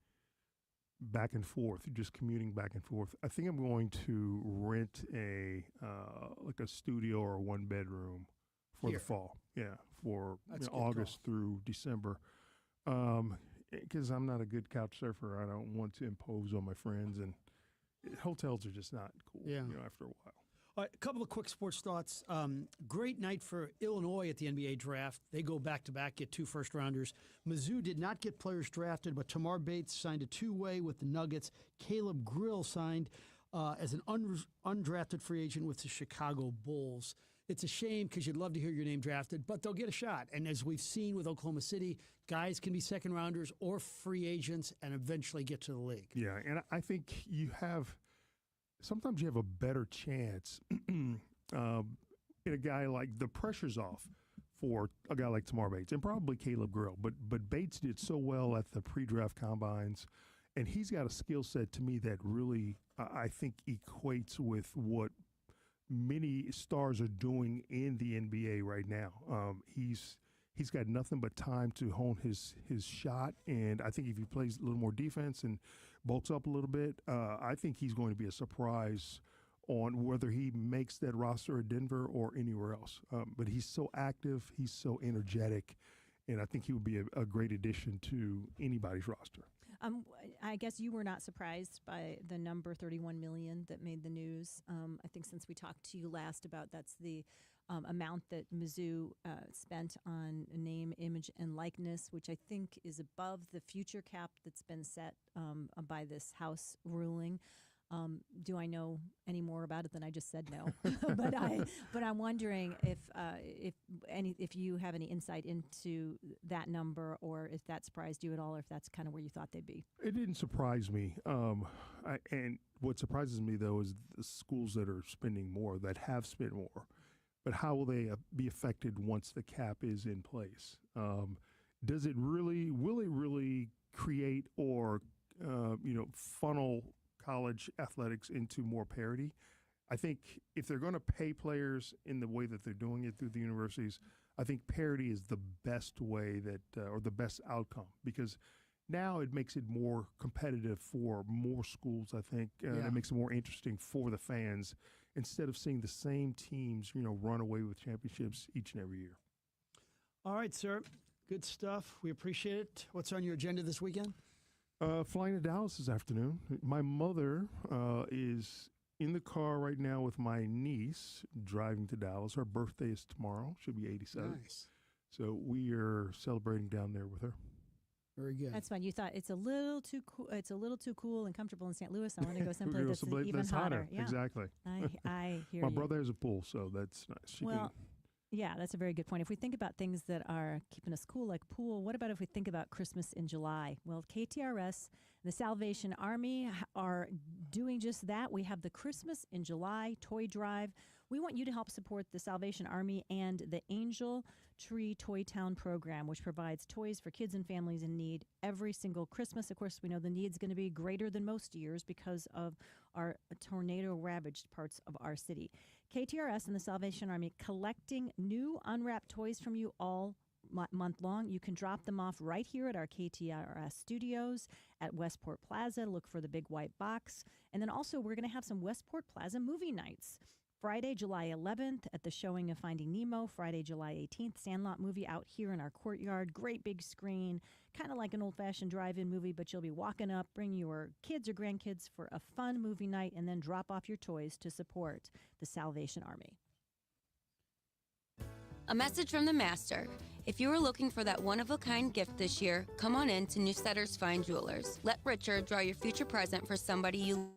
back and forth, just commuting back and forth. I think I'm going to rent a studio or a 1-bedroom for the fall. Yeah, for August through December. Because I'm not a good couch surfer, I don't want to impose on my friends, and hotels are just not cool. After a while. All right, a couple of quick sports thoughts. Great night for Illinois at the NBA draft. They go back-to-back, get 2 first-rounders. Mizzou did not get players drafted, but Tamar Bates signed a 2-way with the Nuggets. Caleb Grill signed as an undrafted free agent with the Chicago Bulls. It's a shame because you'd love to hear your name drafted, but they'll get a shot. And as we've seen with Oklahoma City, guys can be second rounders or free agents and eventually get to the league. Yeah, and I think sometimes you have a better chance in a guy like the pressure's off for a guy like Tamar Bates and probably Caleb Grill. But Bates did so well at the pre-draft combines, and he's got a skill set to me that really I think equates with what many stars are doing in the NBA right now. He's got nothing but time to hone his shot, and I think if he plays a little more defense and bulks up a little bit, I think he's going to be a surprise on whether he makes that roster at Denver or anywhere else. But he's so active, he's so energetic, and I think he would be a great addition to anybody's roster. I guess you were not surprised by the number 31 million that made the news. I think since we talked to you last about that's the amount that Mizzou spent on name, image, and likeness, which I think is above the future cap that's been set by this House ruling. Do I know any more about it than I just said no? but I'm wondering if you have any insight into that number, or if that surprised you at all, or if that's kind of where you thought they'd be. It didn't surprise me. And what surprises me, though, is the schools that are spending more, that have spent more. But how will they be affected once the cap is in place? Will it really create or funnel college athletics into more parity? I think if they're going to pay players in the way that they're doing it through the universities, I think parity is the best way or the best outcome, because now it makes it more competitive for more schools, I think. It makes it more interesting for the fans instead of seeing the same teams, run away with championships each and every year. All right, sir. Good stuff. We appreciate it. What's on your agenda this weekend? Flying to Dallas this afternoon. My mother is in the car right now with my niece driving to Dallas. Her birthday is tomorrow. She'll be 87. Nice. So we are celebrating down there with her. Very good. That's fun. You thought it's a little too cool. It's a little too cool and comfortable in St. Louis. I want to go someplace that's even hotter. Yeah. Exactly. I hear my you. brother has a pool, so that's nice. Yeah, that's a very good point. If we think about things that are keeping us cool, like pool, what about if we think about Christmas in July? Well, KTRS, the Salvation Army are doing just that. We have the Christmas in July toy drive. We want you to help support the Salvation Army and the Angel Tree Toy Town program, which provides toys for kids and families in need every single Christmas. Of course, we know the need's going to be greater than most years because of our tornado-ravaged parts of our city. KTRS and the Salvation Army collecting new unwrapped toys from you all month long. You can drop them off right here at our KTRS studios at Westport Plaza. Look for the big white box. And then also we're going to have some Westport Plaza movie nights. Friday, July 11th at the showing of Finding Nemo. Friday, July 18th, Sandlot movie out here in our courtyard. Great big screen, kind of like an old-fashioned drive-in movie, but you'll be walking up, bring your kids or grandkids for a fun movie night, and then drop off your toys to support the Salvation Army. A message from the Master. If you are looking for that one-of-a-kind gift this year, come on in to Newstetter's Fine Jewelers. Let Richard draw your future present for somebody you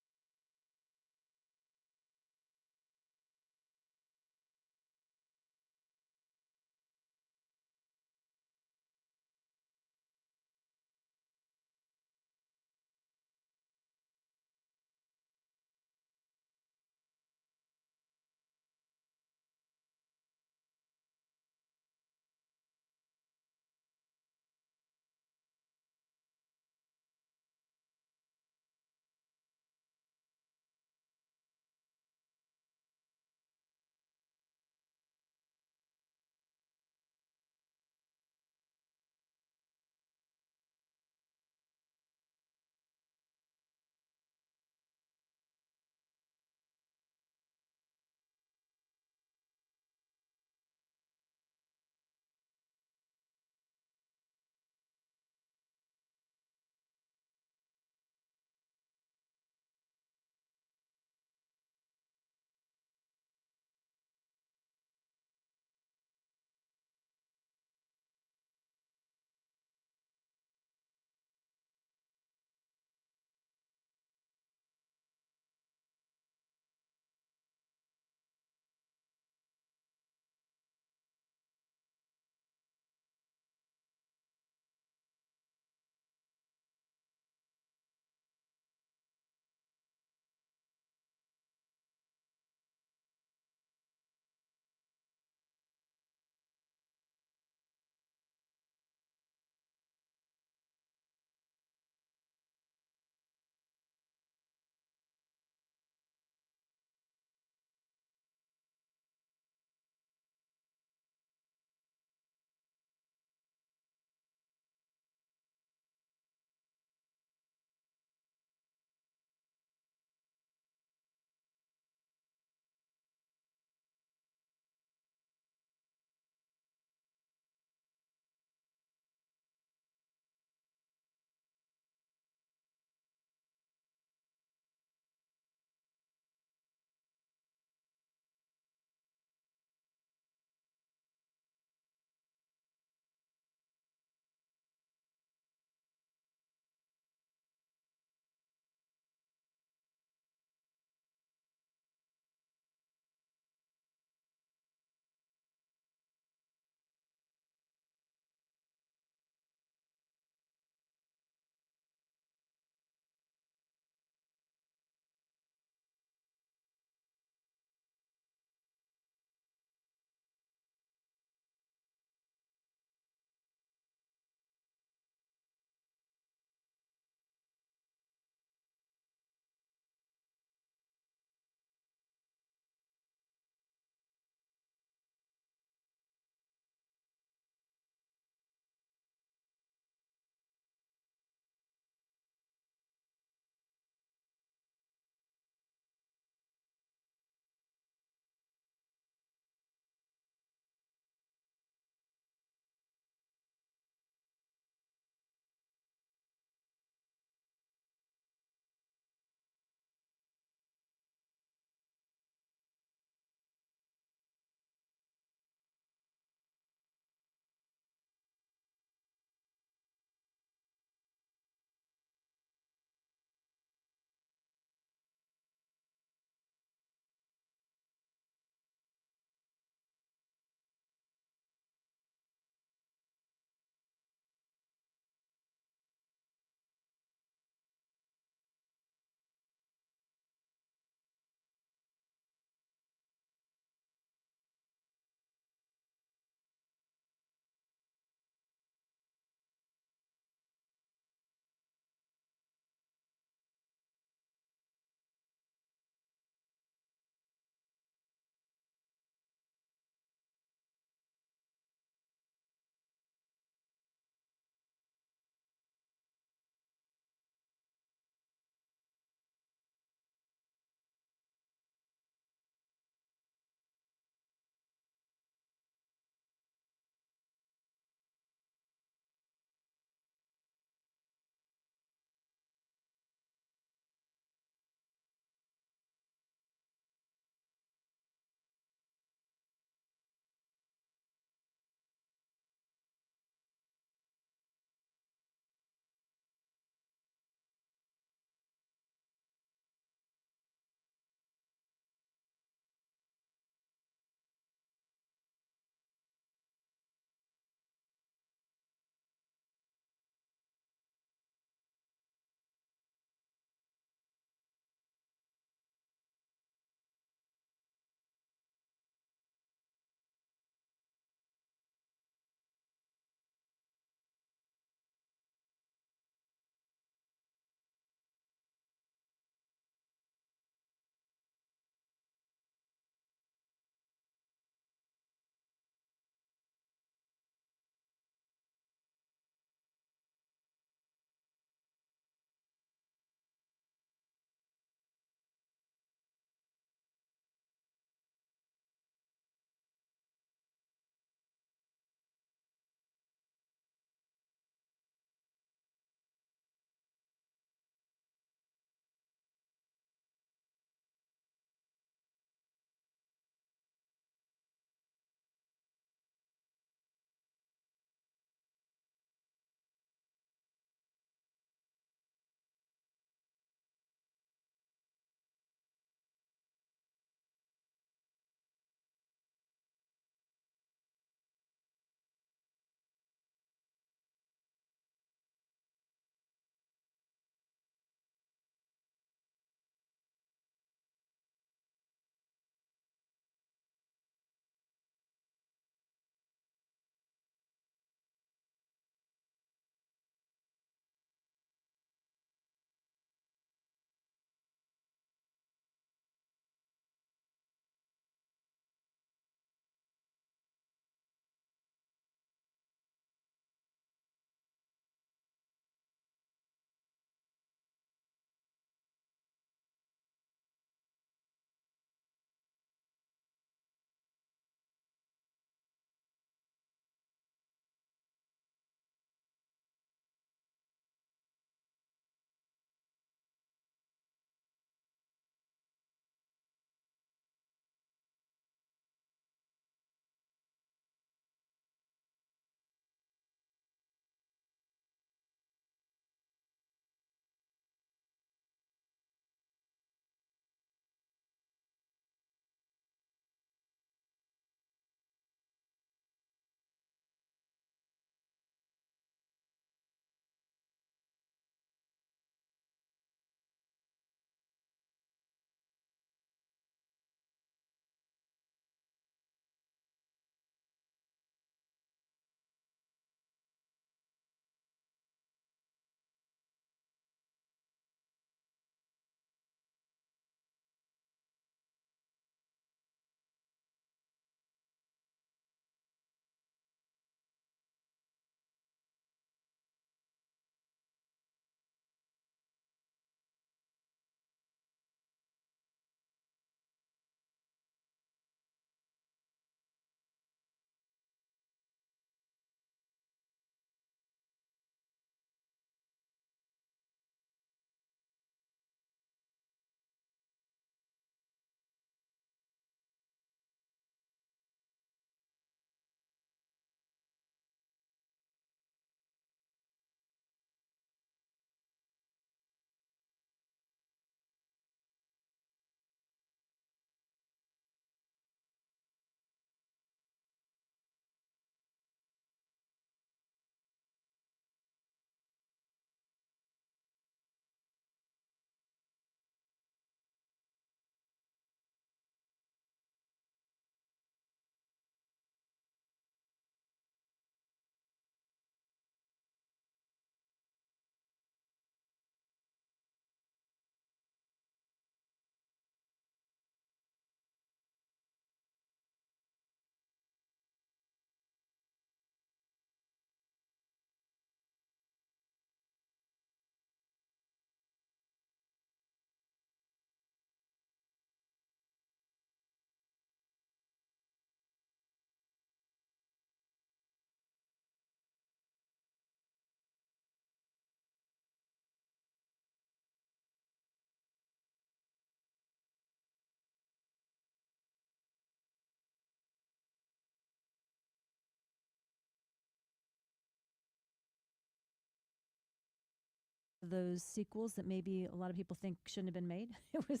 those sequels that maybe a lot of people think shouldn't have been made. It was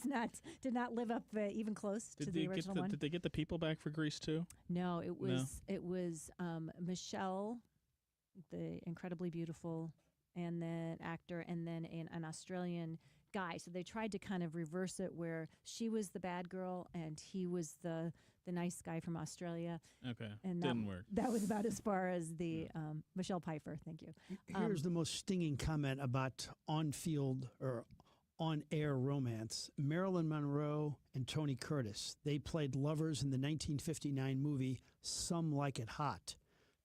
did not live up even close to the original one. Did they get the people back for Grease too? No, it was Michelle, the incredibly beautiful, and then actor, and then an Australian guy. So they tried to kind of reverse it, where she was the bad girl and he was the nice guy from Australia. Okay, and didn't work. That was about as far as the Michelle Pfeiffer. Thank you. Here's the most stinging comment about on-field or on-air romance. Marilyn Monroe and Tony Curtis. They played lovers in the 1959 movie Some Like It Hot.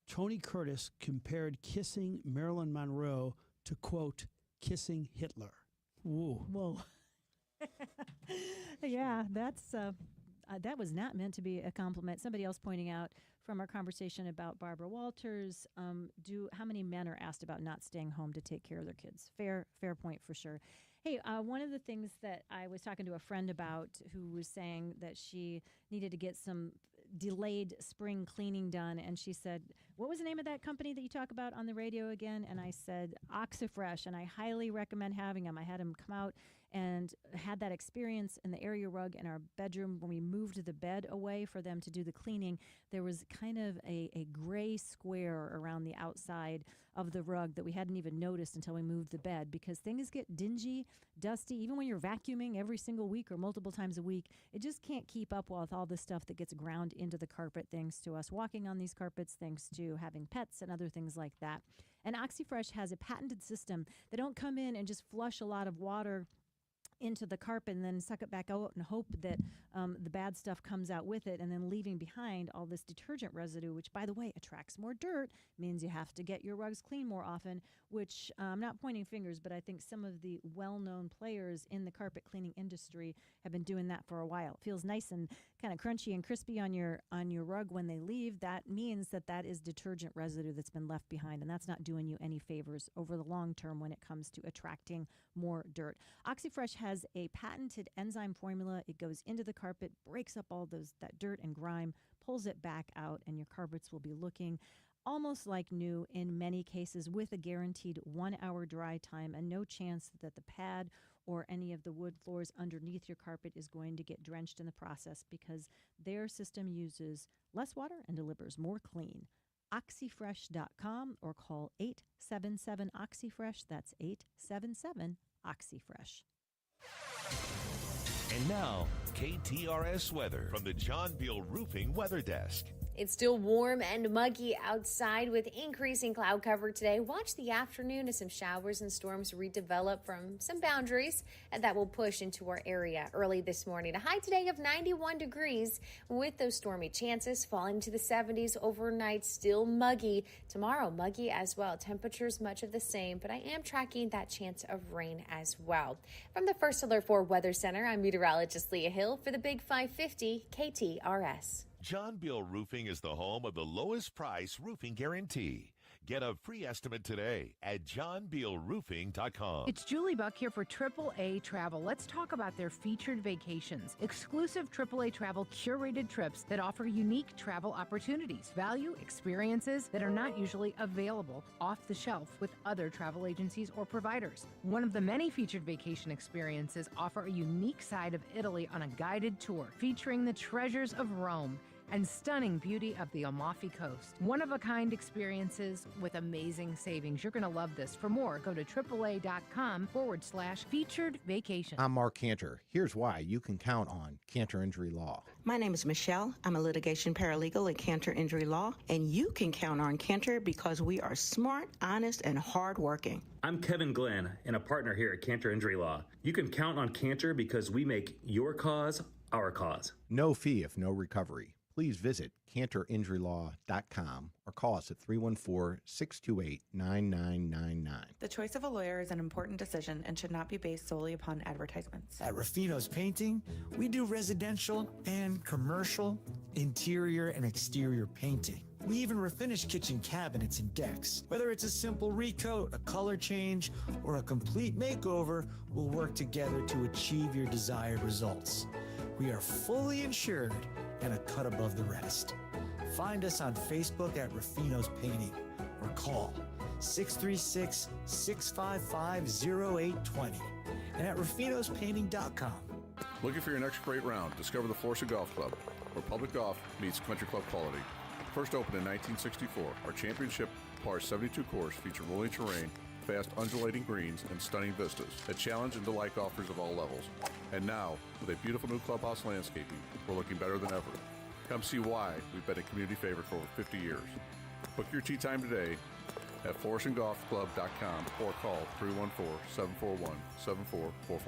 Tony Curtis compared kissing Marilyn Monroe to, quote, kissing Hitler. Whoa. Whoa. Yeah, that was not meant to be a compliment. Somebody else pointing out from our conversation about Barbara Walters, how many men are asked about not staying home to take care of their kids? Fair point for sure. Hey, one of the things that I was talking to a friend about, who was saying that she needed to get some delayed spring cleaning done, and she said, what was the name of that company that you talk about on the radio again? And I said, OxyFresh, and I highly recommend having them. I had them come out and had that experience in the area rug in our bedroom. When we moved the bed away for them to do the cleaning, there was kind of a gray square around the outside of the rug that we hadn't even noticed until we moved the bed, because things get dingy, dusty. Even when you're vacuuming every single week or multiple times a week, it just can't keep up with all the stuff that gets ground into the carpet, thanks to us walking on these carpets, thanks to having pets and other things like that. And OxyFresh has a patented system. They don't come in and just flush a lot of water into the carpet and then suck it back out and hope that the bad stuff comes out with it, and then leaving behind all this detergent residue, which, by the way, attracts more dirt, means you have to get your rugs cleaned more often, which I'm not pointing fingers, but I think some of the well-known players in the carpet cleaning industry have been doing that for a while. It feels nice and kind of crunchy and crispy on your rug when they leave. That means that is detergent residue that's been left behind, and that's not doing you any favors over the long term when it comes to attracting more dirt. OxyFresh has a patented enzyme formula. It goes into the carpet, breaks up all that dirt and grime, pulls it back out, and your carpets will be looking almost like new in many cases, with a guaranteed 1 hour dry time and no chance that the pad or any of the wood floors underneath your carpet is going to get drenched in the process, because their system uses less water and delivers more clean. Oxyfresh.com or call 877-OxyFresh. That's 877-OxyFresh. And now, KTRS weather from the John Beal Roofing Weather Desk. It's still warm and muggy outside with increasing cloud cover today. Watch the afternoon as some showers and storms redevelop from some boundaries, and that will push into our area early this morning. A high today of 91 degrees with those stormy chances falling to the 70s overnight. Still muggy. Tomorrow, muggy as well. Temperatures much of the same, but I am tracking that chance of rain as well. From the First Alert 4 Weather Center, I'm meteorologist Leah Hill for the Big 550 KTRS. John Beal Roofing is the home of the lowest price roofing guarantee. Get a free estimate today at johnbealroofing.com. It's Julie Buck here for AAA Travel. Let's talk about their featured vacations. Exclusive AAA Travel curated trips that offer unique travel opportunities, value, experiences that are not usually available off the shelf with other travel agencies or providers. One of the many featured vacation experiences offer a unique side of Italy on a guided tour featuring the treasures of Rome and stunning beauty of the Amalfi Coast. One-of-a-kind experiences with amazing savings. You're going to love this. For more, go to AAA.com/featured vacation. I'm Mark Cantor. Here's why you can count on Cantor Injury Law. My name is Michelle. I'm a litigation paralegal at Cantor Injury Law, and you can count on Cantor because we are smart, honest, and hardworking. I'm Kevin Glenn, and a partner here at Cantor Injury Law. You can count on Cantor because we make your cause our cause. No fee if no recovery. Please visit CantorInjuryLaw.com or call us at 314-628-9999. The choice of a lawyer is an important decision and should not be based solely upon advertisements. At Ruffino's Painting, we do residential and commercial, interior and exterior painting. We even refinish kitchen cabinets and decks. Whether it's a simple recoat, a color change, or a complete makeover, we'll work together to achieve your desired results. We are fully insured and a cut above the rest. Find us on Facebook at Ruffino's Painting or call 636-655-0820. And at Rufino'sPainting.com. Looking for your next great round? Discover the Florissant Golf Club, where public golf meets country club quality. First opened in 1964, our championship par 72 course features rolling terrain, fast undulating greens, and stunning vistas that challenge and delight golfers of all levels. And now, with a beautiful new clubhouse landscaping, we're looking better than ever. Come see why we've been a community favorite for over 50 years. Book your tee time today at FlorissantGolfClub.com or call 314-741-7444.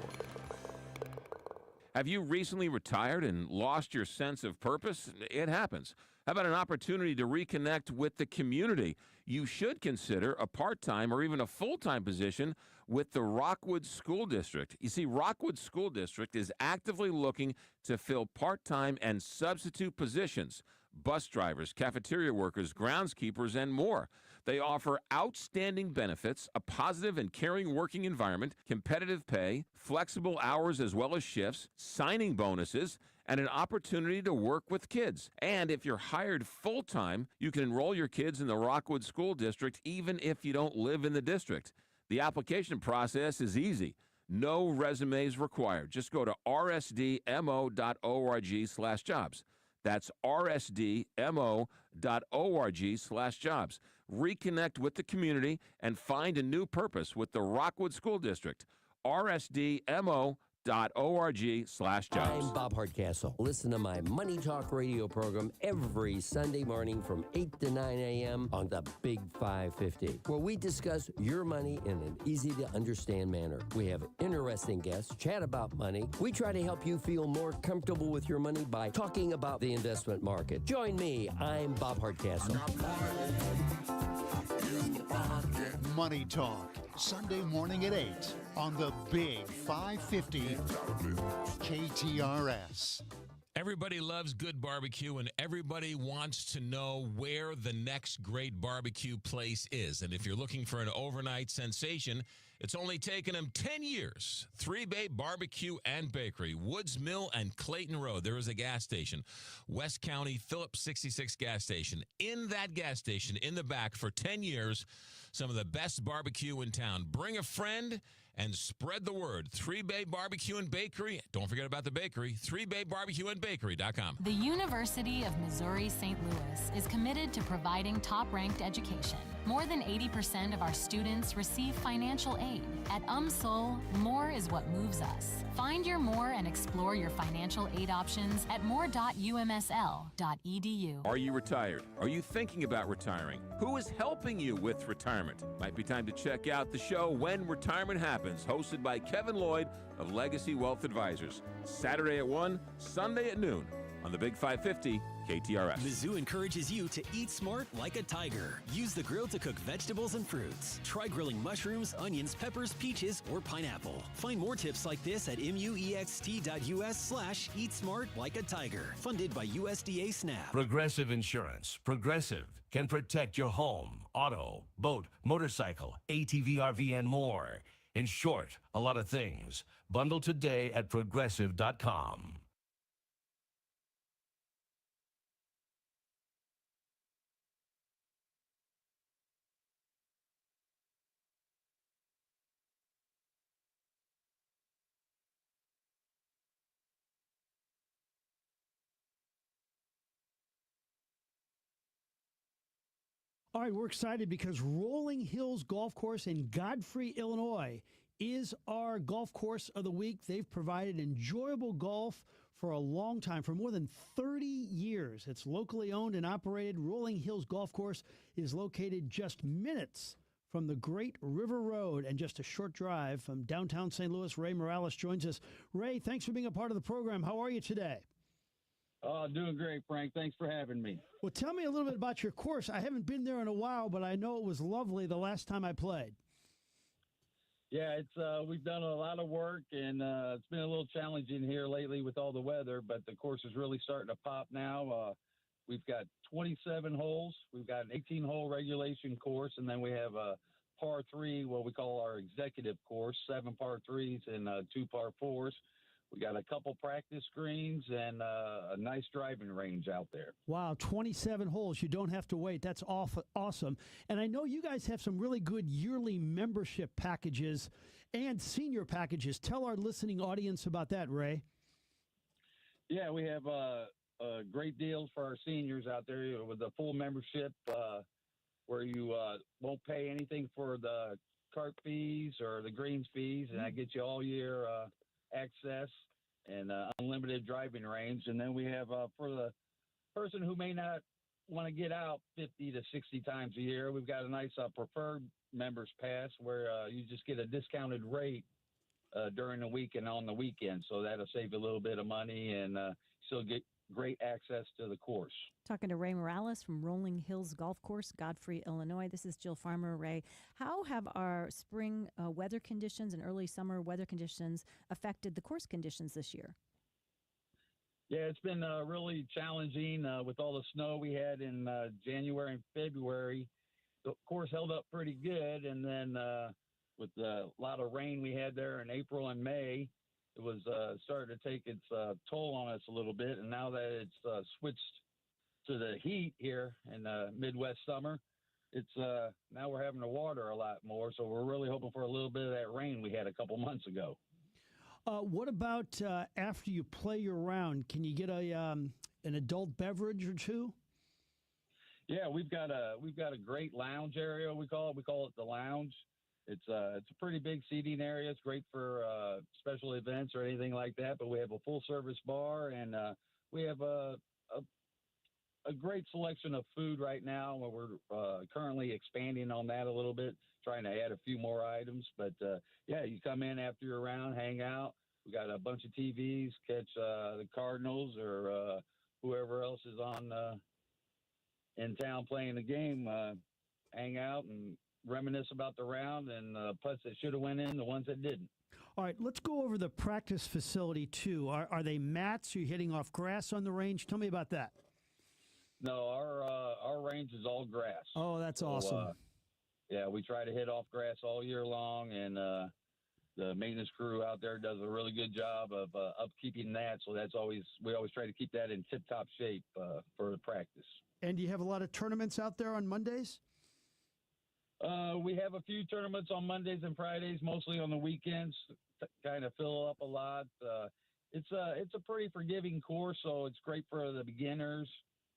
Have you recently retired and lost your sense of purpose? It happens. How about an opportunity to reconnect with the community? You should consider a part-time or even a full-time position with the Rockwood School District. You see, Rockwood School District is actively looking to fill part-time and substitute positions, bus drivers, cafeteria workers, groundskeepers, and more. They offer outstanding benefits, a positive and caring working environment, competitive pay, flexible hours as well as shifts, signing bonuses, and an opportunity to work with kids. And if you're hired full-time, you can enroll your kids in the Rockwood School District even if you don't live in the district. The application process is easy. No resumes required. Just go to rsdmo.org/jobs. That's rsdmo.org/jobs. Reconnect with the community and find a new purpose with the Rockwood School District. rsdmo.org/jobs. I'm Bob Hardcastle. Listen to my Money Talk radio program every Sunday morning from 8 to 9 a.m. on the Big 550, where we discuss your money in an easy-to-understand manner. We have interesting guests, chat about money. We try to help you feel more comfortable with your money by talking about the investment market. Join me. I'm Bob Hardcastle. Money Talk, Sunday morning at 8 on the Big 550 KTRS. Everybody loves good barbecue, and everybody wants to know where the next great barbecue place is. And if you're looking for an overnight sensation, it's only taken them 10 years. Three Bay Barbecue and Bakery, Woods Mill and Clayton Road. There is a gas station, West County Phillips 66 gas station. In that gas station, in the back, for 10 years, some of the best barbecue in town. Bring a friend and spread the word. Three Bay Barbecue and Bakery. Don't forget about the bakery. 3baybarbecueandbakery.com. The University of Missouri St. Louis is committed to providing top-ranked education. More than 80% of our students receive financial aid. At UMSL, more is what moves us. Find your more and explore your financial aid options at more.umsl.edu. Are you retired? Are you thinking about retiring? Who is helping you with retirement? Might be time to check out the show When Retirement Happens, hosted by Kevin Lloyd of Legacy Wealth Advisors. Saturday at 1, Sunday at noon on the Big 550 KTRS. Mizzou encourages you to eat smart like a tiger. Use the grill to cook vegetables and fruits. Try grilling mushrooms, onions, peppers, peaches, or pineapple. Find more tips like this at muext.us/eat smart like a tiger. Funded by USDA SNAP. Progressive Insurance. Progressive can protect your home, auto, boat, motorcycle, ATV, RV, and more. In short, a lot of things. Bundle today at progressive.com. All right, we're excited because Rolling Hills Golf Course in Godfrey, Illinois is our golf course of the week. They've provided enjoyable golf for a long time, for more than 30 years. It's locally owned and operated. Rolling Hills Golf Course is located just minutes from the Great River Road and just a short drive from downtown St. Louis. Ray Morales joins us. Ray, thanks for being a part of the program. How are you today? Oh, doing great, Frank. Thanks for having me. Well, tell me a little bit about your course. I haven't been there in a while, but I know it was lovely the last time I played. Yeah, it's we've done a lot of work, and it's been a little challenging here lately with all the weather, but the course is really starting to pop now. We've got 27 holes. We've got an 18-hole regulation course, and then we have a par 3, what we call our executive course, 7 par 3s and 2 par 4s. We got a couple practice greens and a nice driving range out there. Wow, 27 holes. You don't have to wait. That's awesome. And I know you guys have some really good yearly membership packages and senior packages. Tell our listening audience about that, Ray. Yeah, we have great deals for our seniors out there with a full membership where you won't pay anything for the cart fees or the greens fees, and that gets you all year access and unlimited driving range. And then we have for the person who may not want to get out 50 to 60 times a year, we've got a nice preferred members pass where you just get a discounted rate during the week and on the weekend. So that'll save you a little bit of money and still get great access to the course. Talking to Ray Morales from Rolling Hills Golf Course, Godfrey, Illinois. This is Jill Farmer. Ray, how have our spring weather conditions and early summer weather conditions affected the course conditions this year? Yeah, it's been really challenging with all the snow we had in January and February. The course held up pretty good, and then with a lot of rain we had there in April and May, it was starting to take its toll on us a little bit. And now that it's switched to the heat here in Midwest summer, it's now we're having to water a lot more. So we're really hoping for a little bit of that rain we had a couple months ago. What about after you play your round? Can you get an adult beverage or two? Yeah, we've got a great lounge area. We call it the lounge. It's a pretty big seating area. It's great for special events or anything like that. But we have a full service bar, and we have a great selection of food right now. Where we're currently expanding on that a little bit, trying to add a few more items. But yeah, you come in after your round, hang out. We got a bunch of TVs, catch the Cardinals or whoever else is on in town playing the game. Hang out and reminisce about the round and putts that should have went in, the ones that didn't. All right, let's go over the practice facility too. Are they mats? Are you hitting off grass on the range? Tell me about that. No, our range is all grass. Oh, that's awesome. Yeah, we try to hit off grass all year long, and the maintenance crew out there does a really good job of upkeeping that. So we always try to keep that in tip-top shape for the practice. And do you have a lot of tournaments out there on Mondays? We have a few tournaments on Mondays and Fridays, mostly on the weekends, kind of fill up a lot. It's a pretty forgiving course, so it's great for the beginners.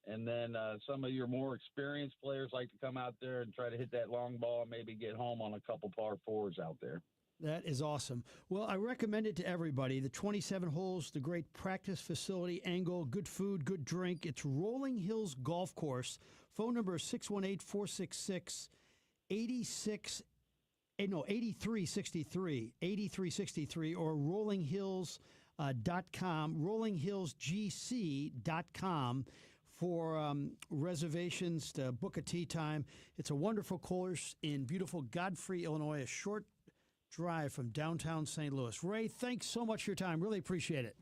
And then some of your more experienced players like to come out there and try to hit that long ball and maybe get home on a couple par fours out there. That is awesome. Well, I recommend it to everybody. The 27 holes, the great practice facility, angle, good food, good drink. It's Rolling Hills Golf Course. Phone number is 8363, or rollinghills.com, rollinghillsgc.com for reservations to book a tee time. It's a wonderful course in beautiful Godfrey, Illinois, a short drive from downtown St. Louis. Ray, thanks so much for your time. Really appreciate it.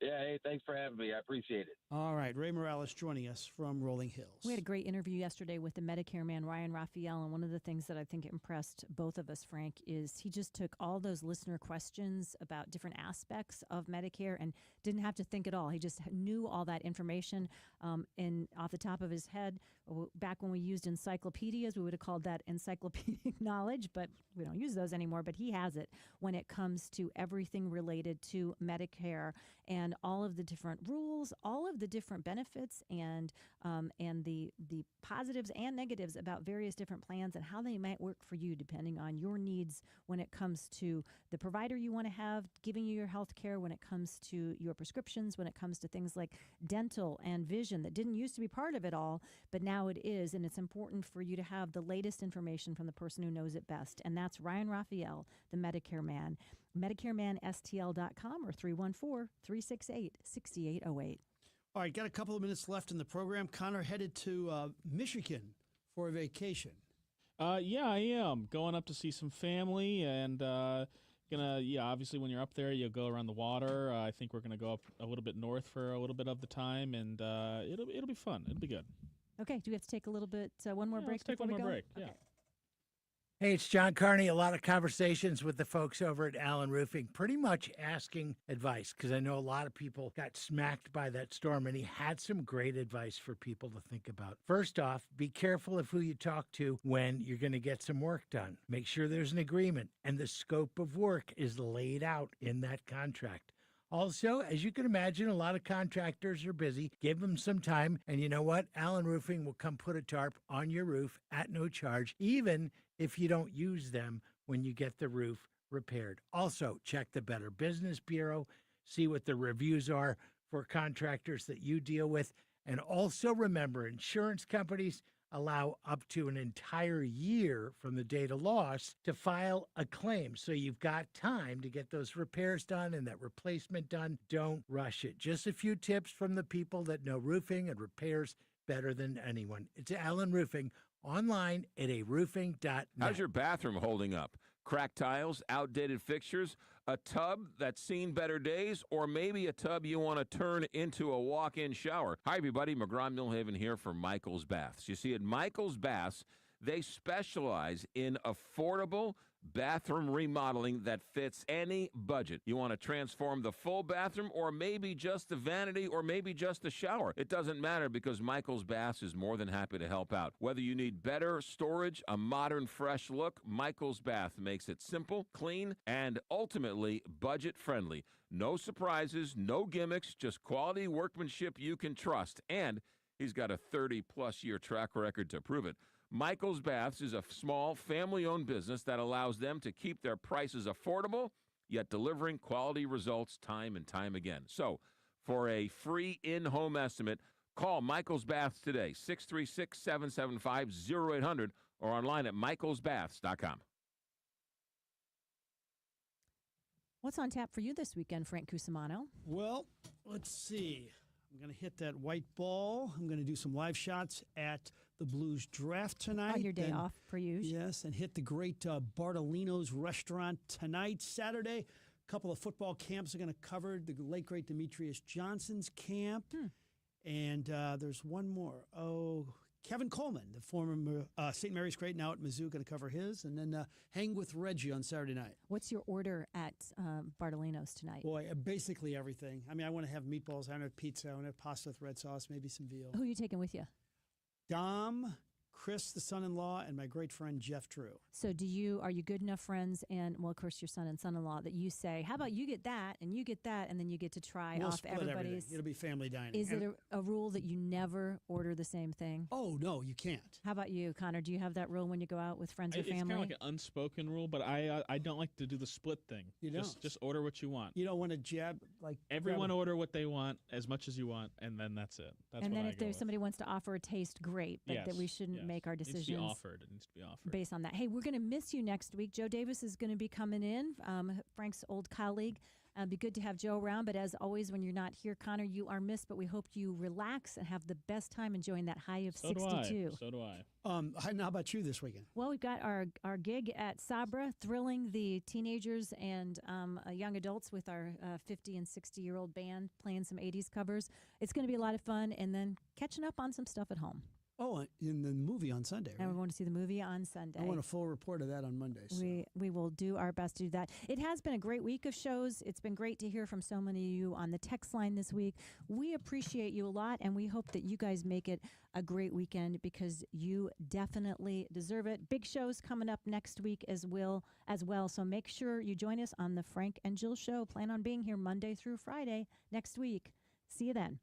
Yeah, hey, thanks for having me. I appreciate it. All right, Ray Morales joining us from Rolling Hills. We had a great interview yesterday with the Medicare man, Ryan Raphael, and one of the things that I think impressed both of us, Frank, is he just took all those listener questions about different aspects of Medicare and didn't have to think at all. He just knew all that information off the top of his head. Back when we used encyclopedias, we would have called that encyclopedic knowledge, but we don't use those anymore. But he has it when it comes to everything related to Medicare and all of the different rules, all of the different benefits, and the positives and negatives about various different plans and how they might work for you depending on your needs when it comes to the provider you want to have giving you your health care, when it comes to your prescriptions, when it comes to things like dental and vision that didn't used to be part of it all, but now it is. And it's important for you to have the latest information from the person who knows it best. And that's Ryan Raphael, the Medicare man. MedicareManSTL.com or 314-368-6808. All right, got a couple of minutes left in the program. Connor headed to Michigan for a vacation. Yeah, I am going up to see some family, and obviously when you're up there, you go around the water. I think we're gonna go up a little bit north for a little bit of the time, and it'll be fun. It'll be good. Okay, do we have to take a little bit one more break? Let's take one more break. Okay. Yeah. Hey, it's John Carney. A lot of conversations with the folks over at Allen Roofing, pretty much asking advice, because I know a lot of people got smacked by that storm, and he had some great advice for people to think about. First off, be careful of who you talk to when you're going to get some work done. Make sure there's an agreement and the scope of work is laid out in that contract. Also, as you can imagine, a lot of contractors are busy. Give them some time, and you know what? Allen Roofing will come put a tarp on your roof at no charge, even if you don't use them when you get the roof repaired. Also, check the Better Business Bureau, see what the reviews are for contractors that you deal with, and also remember, insurance companies allow up to an entire year from the date of loss to file a claim. So you've got time to get those repairs done and that replacement done. Don't rush it. Just a few tips from the people that know roofing and repairs better than anyone. It's Allen Roofing, online at aroofing.net. How's your bathroom holding up? Cracked tiles, outdated fixtures, a tub that's seen better days, or maybe a tub you want to turn into a walk-in shower. Hi, everybody. McGraw Millhaven here for Michael's Baths. You see, at Michael's Baths, they specialize in affordable bathroom remodeling that fits any budget. You want to transform the full bathroom, or maybe just the vanity, or maybe just the shower. It doesn't matter, because Michael's Baths is more than happy to help out. Whether you need better storage, a modern, fresh look, Michael's Bath makes it simple, clean, and ultimately budget-friendly. No surprises, no gimmicks, just quality workmanship you can trust. And he's got a 30-plus year track record to prove it. Michael's Baths is a small, family-owned business that allows them to keep their prices affordable, yet delivering quality results time and time again. So, for a free in-home estimate, call Michael's Baths today, 636-775-0800, or online at michaelsbaths.com. What's on tap for you this weekend, Frank Cusimano? Well, let's see. I'm going to hit that white ball. I'm going to do some live shots at the Blues Draft tonight. On your day off, per usual. Yes, and hit the great Bartolino's restaurant tonight. Saturday, a couple of football camps are going to cover. The late, great Demetrius Johnson's camp. And there's one more. Kevin Coleman, the former St. Mary's great, now at Mizzou, going to cover his. And then hang with Reggie on Saturday night. What's your order at Bartolino's tonight? Boy, basically everything. I mean, I want to have meatballs, I want to have pizza, I want to have pasta with red sauce, maybe some veal. Who are you taking with you? Dom, Chris, the son-in-law, and my great friend Jeff Drew. So are you good enough friends, and, well, of course, your son and son-in-law, that you say, how about you get that, and you get that, and then you get to try We'll off split everybody's? everything. It'll be family dining. Is it a rule that you never order the same thing? Oh, no, you can't. How about you, Connor? Do you have that rule when you go out with friends or family? It's kind of like an unspoken rule, but I don't like to do the split thing. You don't? Just order what you want. You don't want to jab, like... Everyone order what they want, as much as you want, and then that's it. That's and what then I if go there's with. somebody wants to offer a taste, great, but that we shouldn't make our decisions. It needs to be offered. It needs to be offered. Based on that. Hey, we're going to miss you next week. Joe Davis is going to be coming in, Frank's old colleague. It'd be good to have Joe around, but as always, when you're not here, Connor, you are missed, but we hope you relax and have the best time enjoying that high of 62. So do I. How about you this weekend? Well, we've got our gig at Sabra, thrilling the teenagers and young adults with our 50 and 60-year-old band playing some 80s covers. It's going to be a lot of fun, and then catching up on some stuff at home. Oh, in the movie on Sunday, right? And we're going to see the movie on Sunday. I want a full report of that on Monday. So. We will do our best to do that. It has been a great week of shows. It's been great to hear from so many of you on the text line this week. We appreciate you a lot, and we hope that you guys make it a great weekend, because you definitely deserve it. Big shows coming up next week as well. So make sure you join us on the Frank and Jill Show. Plan on being here Monday through Friday next week. See you then.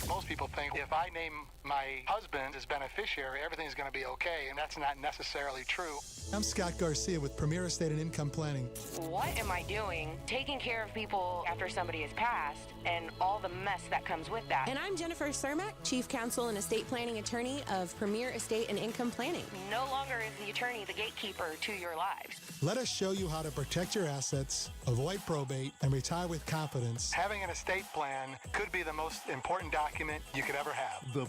Most people think if I name my husband as beneficiary, everything's going to be okay, and that's not necessarily true. I'm Scott Garcia with Premier Estate and Income Planning. What am I doing taking care of people after somebody has passed and all the mess that comes with that? And I'm Jennifer Cermak, Chief Counsel and Estate Planning Attorney of Premier Estate and Income Planning. No longer is the attorney the gatekeeper to your lives. Let us show you how to protect your assets, avoid probate, and retire with confidence. Having an estate plan could be the most important document you could ever have. The